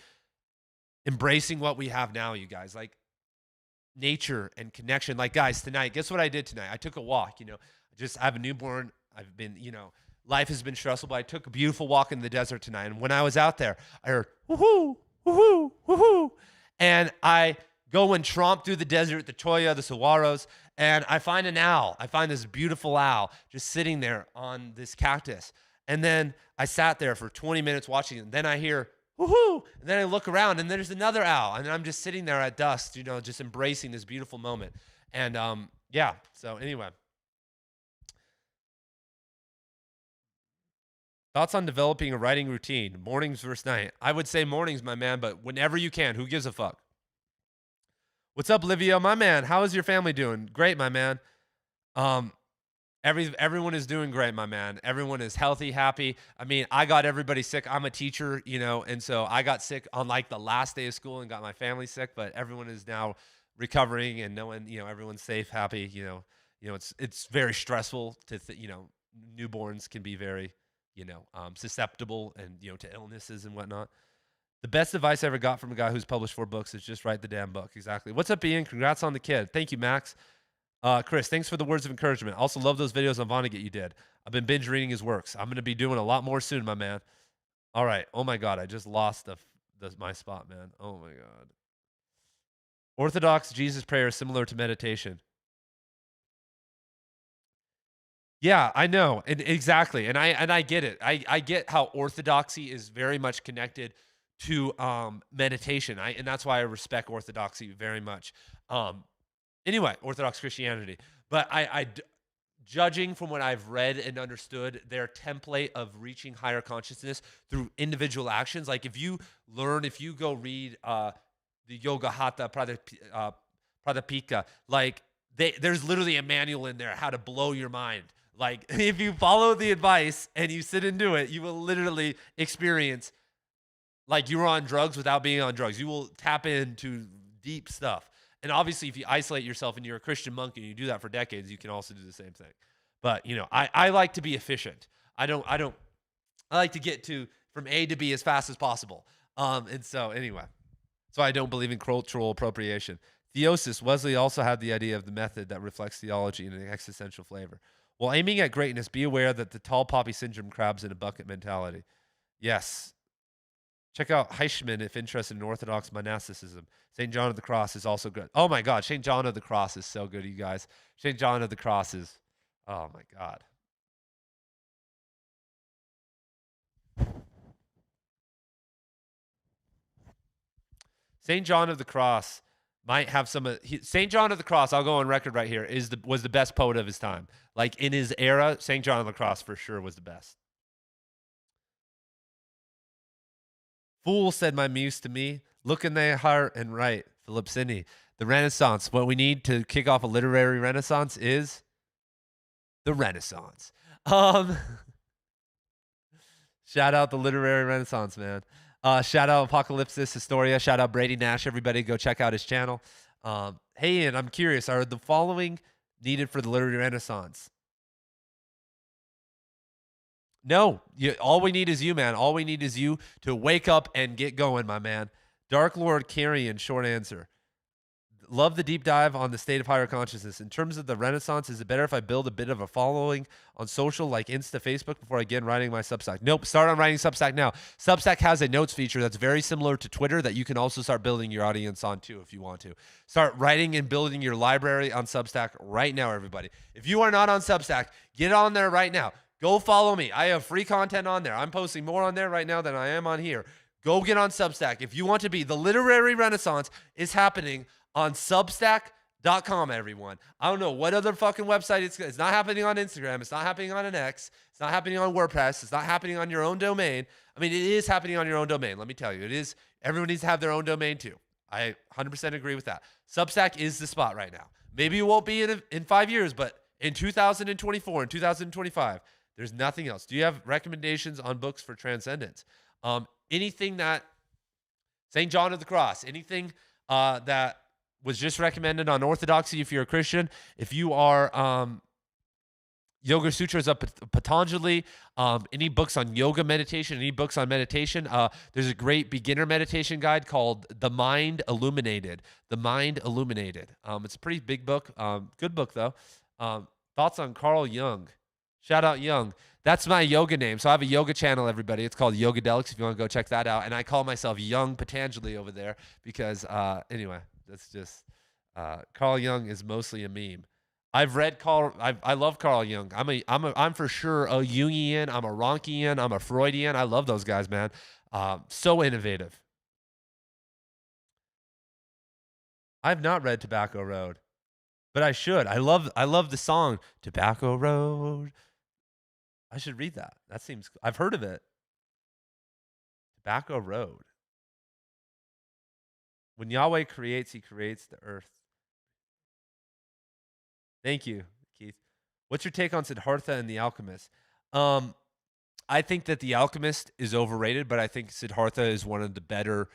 embracing what we have now, you guys. Like, nature and connection. Like, guys, tonight, guess what I did tonight? I took a walk. I have a newborn. I've been, life has been stressful, but I took a beautiful walk in the desert tonight. And when I was out there, I heard woohoo, woohoo, woohoo. And I go and tromp through the desert, the Toya, the saguaros, and I find an owl. I find this beautiful owl just sitting there on this cactus. And then I sat there for 20 minutes watching it. And then I hear woohoo! And then I look around and there's another owl. And I'm just sitting there at dusk, just embracing this beautiful moment. And yeah, so anyway. Thoughts on developing a writing routine, mornings versus night? I would say mornings, my man, but whenever you can. Who gives a fuck? What's up, Livio? My man, how is your family doing? Great, my man. Everyone is doing great, my man. Everyone is healthy, happy. I mean, I got everybody sick. I'm a teacher, and so I got sick on like the last day of school and got my family sick, but everyone is now recovering and knowing, everyone's safe, happy, it's very stressful to, newborns can be very, susceptible and, to illnesses and whatnot. The best advice I ever got from a guy who's published 4 books is just write the damn book. Exactly. What's up, Ian? Congrats on the kid. Thank you, Max. Chris, thanks for the words of encouragement. Also love those videos on Vonnegut you did. I've been binge reading his works. I'm going to be doing a lot more soon, my man. All right. Oh my God. I just lost my spot, man. Oh my God. Orthodox Jesus prayer is similar to meditation. Yeah, I know. And exactly. And I get it. I get how orthodoxy is very much connected to meditation. And that's why I respect orthodoxy very much. Anyway, Orthodox Christianity. But judging from what I've read and understood, their template of reaching higher consciousness through individual actions. Like if you go read the Yoga Hatha Pradipika, like there's literally a manual in there how to blow your mind. Like if you follow the advice and you sit and do it, you will literally experience like you're on drugs without being on drugs. You will tap into deep stuff. And obviously, if you isolate yourself and you're a Christian monk and you do that for decades, you can also do the same thing. But I like to be efficient. I like to get from A to B as fast as possible. And so anyway, so I don't believe in cultural appropriation. Theosis, Wesley also had the idea of the method that reflects theology in an existential flavor. While aiming at greatness, be aware that the tall poppy syndrome crabs in a bucket mentality. Yes. Check out Heichmann if interested in Orthodox monasticism. St. John of the Cross is also good. Oh my God, St. John of the Cross is so good, you guys. St. John of the Cross is, oh my God. St. John of the Cross might have some of St. John of the Cross. I'll go on record right here. Was the best poet of his time. Like in his era, St. John of the Cross for sure was the best. Fool, said my muse to me, look in thy heart and write. Philip Sidney. The Renaissance. What we need to kick off a literary renaissance is the Renaissance. Shout out the literary renaissance, man. Shout out Apocalypsis Historia. Shout out Brady Nash. Everybody go check out his channel. Hey, and I'm curious, are the following needed for the literary renaissance? No. All we need is you, man. All we need is you to wake up and get going, my man. Dark Lord Carrion, short answer. Love the deep dive on the state of higher consciousness. In terms of the Renaissance, is it better if I build a bit of a following on social like Insta, Facebook before I begin writing my Substack? Nope. Start on writing Substack now. Substack has a notes feature that's very similar to Twitter that you can also start building your audience on too if you want to. Start writing and building your library on Substack right now, everybody. If you are not on Substack, get on there right now. Go follow me. I have free content on there. I'm posting more on there right now than I am on here. Go get on Substack. If you want to be, the literary renaissance is happening on Substack.com, everyone. I don't know what other fucking website it's not happening on Instagram. It's not happening on an X. It's not happening on WordPress. It's not happening on your own domain. I mean, it is happening on your own domain. Let me tell you, it is. Everyone needs to have their own domain too. I 100% agree with that. Substack is the spot right now. Maybe it won't be in 5 years, but in 2024 and 2025, there's nothing else. Do you have recommendations on books for transcendence? Anything that St. John of the Cross, anything that was just recommended on Orthodoxy if you're a Christian. If you are Yoga Sutras of Patanjali, any books on yoga meditation, any books on meditation, there's a great beginner meditation guide called The Mind Illuminated. The Mind Illuminated. It's a pretty big book. Good book, though. Thoughts on Carl Jung. Shout out Jung. That's my yoga name. So I have a yoga channel, everybody. It's called Yogadelics if you want to go check that out. And I call myself Young Patanjali over there because, anyway, that's just, Carl Jung is mostly a meme. I've read Carl. I love Carl Jung. I'm for sure a Jungian. I'm a Ronkian. I'm a Freudian. I love those guys, man. So innovative. I've not read Tobacco Road, but I should. I love the song Tobacco Road. I should read that. That seems. I've heard of it. Tobacco Road. When Yahweh creates, He creates the earth. Thank you, Keith. What's your take on Siddhartha and the Alchemist? I think that The Alchemist is overrated, but I think Siddhartha is one of the better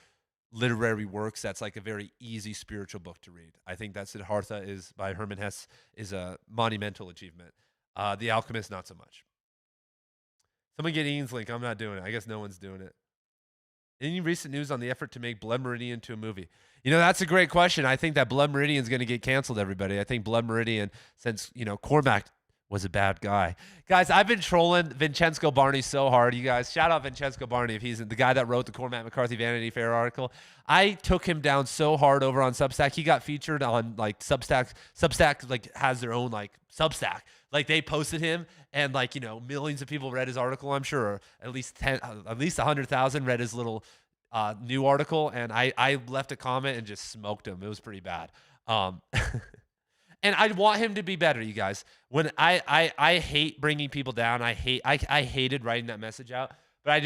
literary works that's like a very easy spiritual book to read. I think that Siddhartha is by Hermann Hesse is a monumental achievement. The Alchemist, not so much. Someone get Ian's link. I'm not doing it. I guess no one's doing it. Any recent news on the effort to make Blood Meridian into a movie? You know, that's a great question. I think that Blood Meridian is going to get canceled, everybody. I think Blood Meridian, since, Cormac was a bad guy. Guys, I've been trolling Vincenzo Barney so hard, you guys. Shout out Vincenzo Barney if he's the guy that wrote the Cormac McCarthy Vanity Fair article. I took him down so hard over on Substack. He got featured on like Substack. Substack like has their own like Substack. Like they posted him and like, millions of people read his article, I'm sure. At least 100,000 read his little new article. And I left a comment and just smoked him. It was pretty bad. And I want him to be better, you guys. When I hate bringing people down. I hated writing that message out. But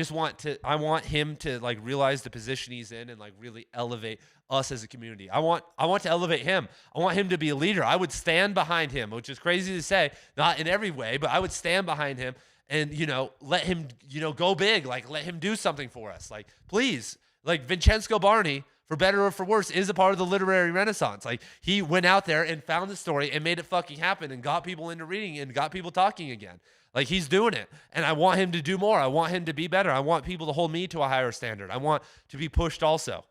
I want him to like realize the position he's in and like really elevate us as a community. I want to elevate him. I want him to be a leader. I would stand behind him, which is crazy to say, not in every way, but I would stand behind him and, let him, go big, like let him do something for us. Like, please, like Vincenzo Barney, for better or for worse, is a part of the literary renaissance. Like he went out there and found the story and made it fucking happen and got people into reading and got people talking again. Like he's doing it. And I want him to do more. I want him to be better. I want people to hold me to a higher standard. I want to be pushed also.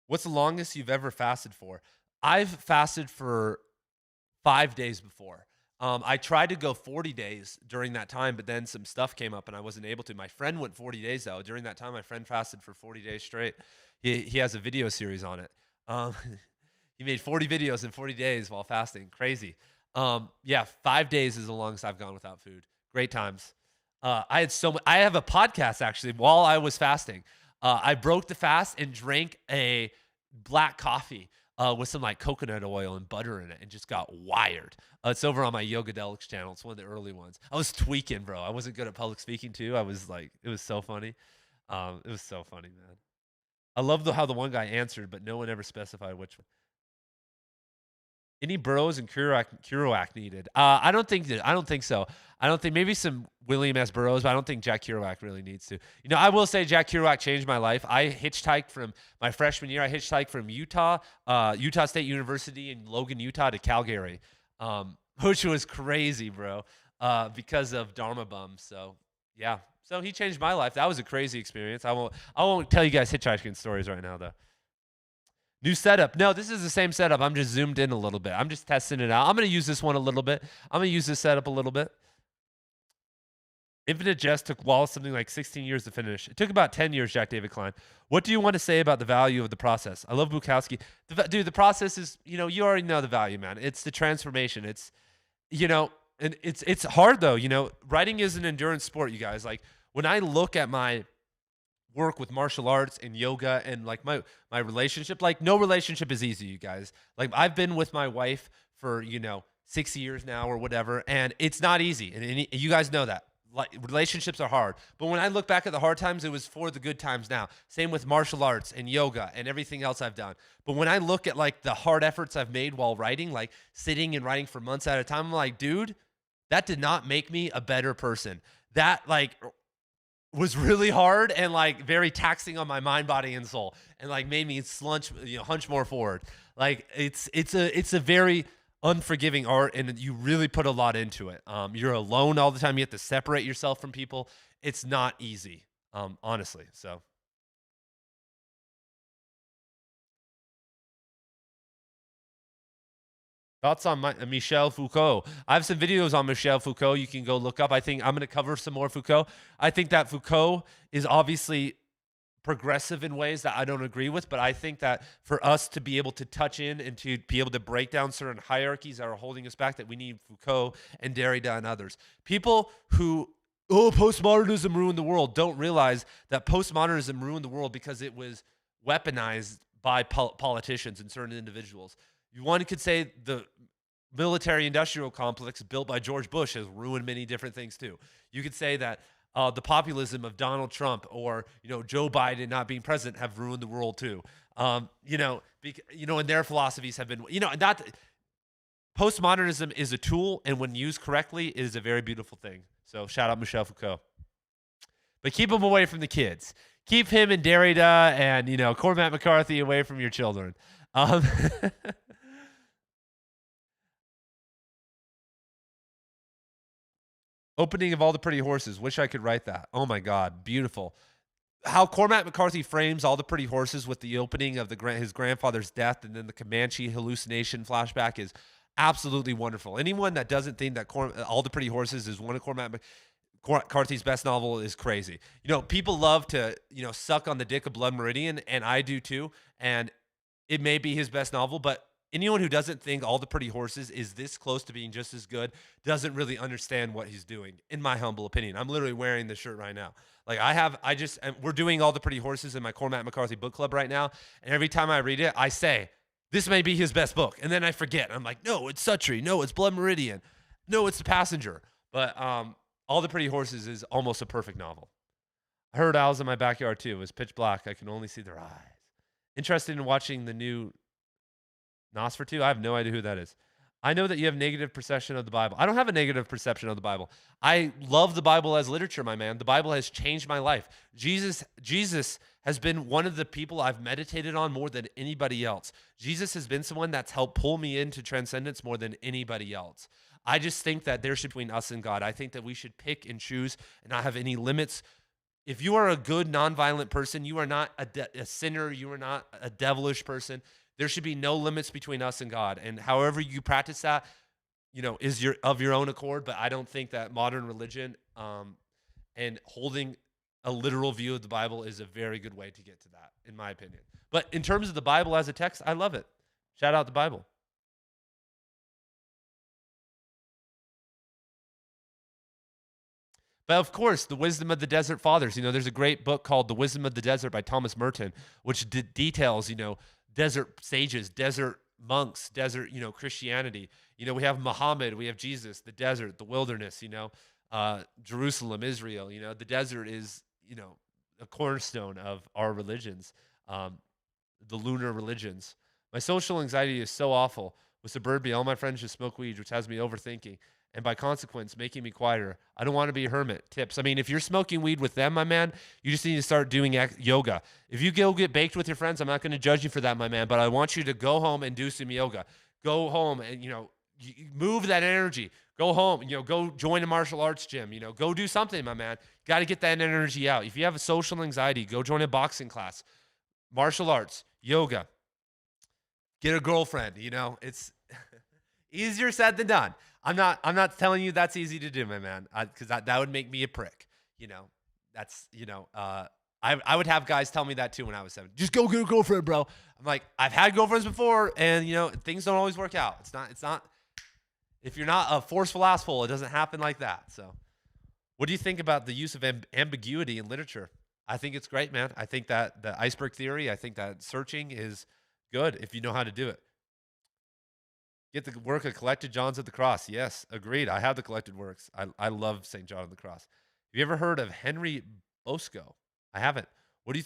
What's the longest you've ever fasted for? I've fasted for 5 days before. I tried to go 40 days during that time, but then some stuff came up and I wasn't able to. My friend went 40 days though. During that time, my friend fasted for 40 days straight. He has a video series on it. He made 40 videos in 40 days while fasting. Crazy. 5 days is the longest I've gone without food. Great times. I have a podcast actually while I was fasting. I broke the fast and drank a black coffee with some like coconut oil and butter in it and just got wired. It's over on my Yogadelics channel. It's one of the early ones. I was tweaking, bro. I wasn't good at public speaking too. I was like, it was so funny. It was so funny, man. I love how the one guy answered, but no one ever specified which one. Any Burrows and Kerouac needed? I don't think that. I don't think so. I don't think maybe some William S. Burroughs, but I don't think Jack Kerouac really needs to. You know, I will say Jack Kerouac changed my life. I hitchhiked from my freshman year. I hitchhiked from Utah State University in Logan, Utah to Calgary, which was crazy, bro, because of Dharma Bum. So yeah, so he changed my life. That was a crazy experience. I won't tell you guys hitchhiking stories right now though. New setup. No, this is the same setup. I'm just zoomed in a little bit. I'm just testing it out. I'm going to use this one a little bit. I'm going to use this setup a little bit. Infinite Jest took Wallace something like 16 years to finish. It took about 10 years, Jack David Klein. What do you want to say about the value of the process? I love Bukowski. Dude, the process is, you already know the value, man. It's the transformation. It's, and it's hard though. Writing is an endurance sport, you guys. Like when I look at my work with martial arts and yoga and like my relationship, like no relationship is easy, you guys. Like I've been with my wife for 6 years now or whatever, and it's not easy, and you guys know that. Like relationships are hard, but when I look back at the hard times, it was for the good times. Now same with martial arts and yoga and everything else I've done. But when I look at like the hard efforts I've made while writing, like sitting and writing for months at a time, I'm like, dude, that did not make me a better person. That like was really hard and like very taxing on my mind, body, and soul, and like made me hunch more forward. Like it's a very unforgiving art, and you really put a lot into it. You're alone all the time. You have to separate yourself from people. It's not easy, honestly. So. Thoughts on Michel Foucault? I have some videos on Michel Foucault you can go look up. I think I'm going to cover some more Foucault. I think that Foucault is obviously progressive in ways that I don't agree with, but I think that for us to be able to touch in and to be able to break down certain hierarchies that are holding us back, that we need Foucault and Derrida and others. People who, postmodernism ruined the world, don't realize that postmodernism ruined the world because it was weaponized by politicians and certain individuals. One could say the military-industrial complex built by George Bush has ruined many different things too. You could say that the populism of Donald Trump or Joe Biden not being president have ruined the world too. And their philosophies have been not. Postmodernism is a tool, and when used correctly, it is a very beautiful thing. So shout out Michel Foucault. But keep him away from the kids. Keep him and Derrida and Cormac McCarthy away from your children. Opening of All the Pretty Horses. Wish I could write that. Oh my God, beautiful. How Cormac McCarthy frames All the Pretty Horses with the opening of his grandfather's death and then the Comanche hallucination flashback is absolutely wonderful. Anyone that doesn't think that All the Pretty Horses is one of Cormac McCarthy's best novel is crazy. People love to suck on the dick of Blood Meridian, and I do too. And it may be his best novel, but anyone who doesn't think All the Pretty Horses is this close to being just as good doesn't really understand what he's doing, in my humble opinion. I'm literally wearing this shirt right now. Like we're doing All the Pretty Horses in my Cormac McCarthy book club right now. And every time I read it, I say, this may be his best book. And then I forget. I'm like, no, it's Suttree. No, it's Blood Meridian. No, it's The Passenger. But All the Pretty Horses is almost a perfect novel. I heard owls in my backyard too. It was pitch black. I can only see their eyes. Interested in watching the new Nosferatu? I have no idea who that is. I know that you have negative perception of the Bible. I don't have a negative perception of the Bible. I love the Bible as literature, my man. The Bible has changed my life. Jesus has been one of the people I've meditated on more than anybody else. Jesus has been someone that's helped pull me into transcendence more than anybody else. I just think that there should be between us and God. I think that we should pick and choose and not have any limits. If you are a good, nonviolent person, you are not a sinner. You are not a devilish person. There should be no limits between us and God. And however you practice that, is of your own accord. But I don't think that modern religion and holding a literal view of the Bible is a very good way to get to that, in my opinion. But in terms of the Bible as a text, I love it. Shout out the Bible. But of course, the wisdom of the desert fathers. There's a great book called The Wisdom of the Desert by Thomas Merton, which details, desert sages, desert monks, desert, Christianity. We have Muhammad, we have Jesus, the desert, the wilderness, Jerusalem, Israel. The desert is, a cornerstone of our religions, the lunar religions. My social anxiety is so awful. With suburbia, all my friends just smoke weed, which has me overthinking, and by consequence, making me quieter. I don't want to be a hermit. Tips. I mean, if you're smoking weed with them, my man, you just need to start doing yoga. If you go get baked with your friends, I'm not going to judge you for that, my man, but I want you to go home and do some yoga. Go home and, move that energy. Go home, go join a martial arts gym, go do something, my man. Got to get that energy out. If you have a social anxiety, go join a boxing class, martial arts, yoga. Get a girlfriend, it's easier said than done. I'm not telling you that's easy to do, my man, because that would make me a prick. That's, I would have guys tell me that too when I was 7. Just go get a girlfriend, bro. I'm like, I've had girlfriends before, and things don't always work out. It's not. If you're not a forceful asshole, it doesn't happen like that. So, what do you think about the use of ambiguity in literature? I think it's great, man. I think that the iceberg theory, I think that searching is good if you know how to do it. Get the work of Collected Johns of the Cross. Yes, agreed. I have the collected works. I love St. John of the Cross. Have you ever heard of Henry Bosco? I haven't. What do you think?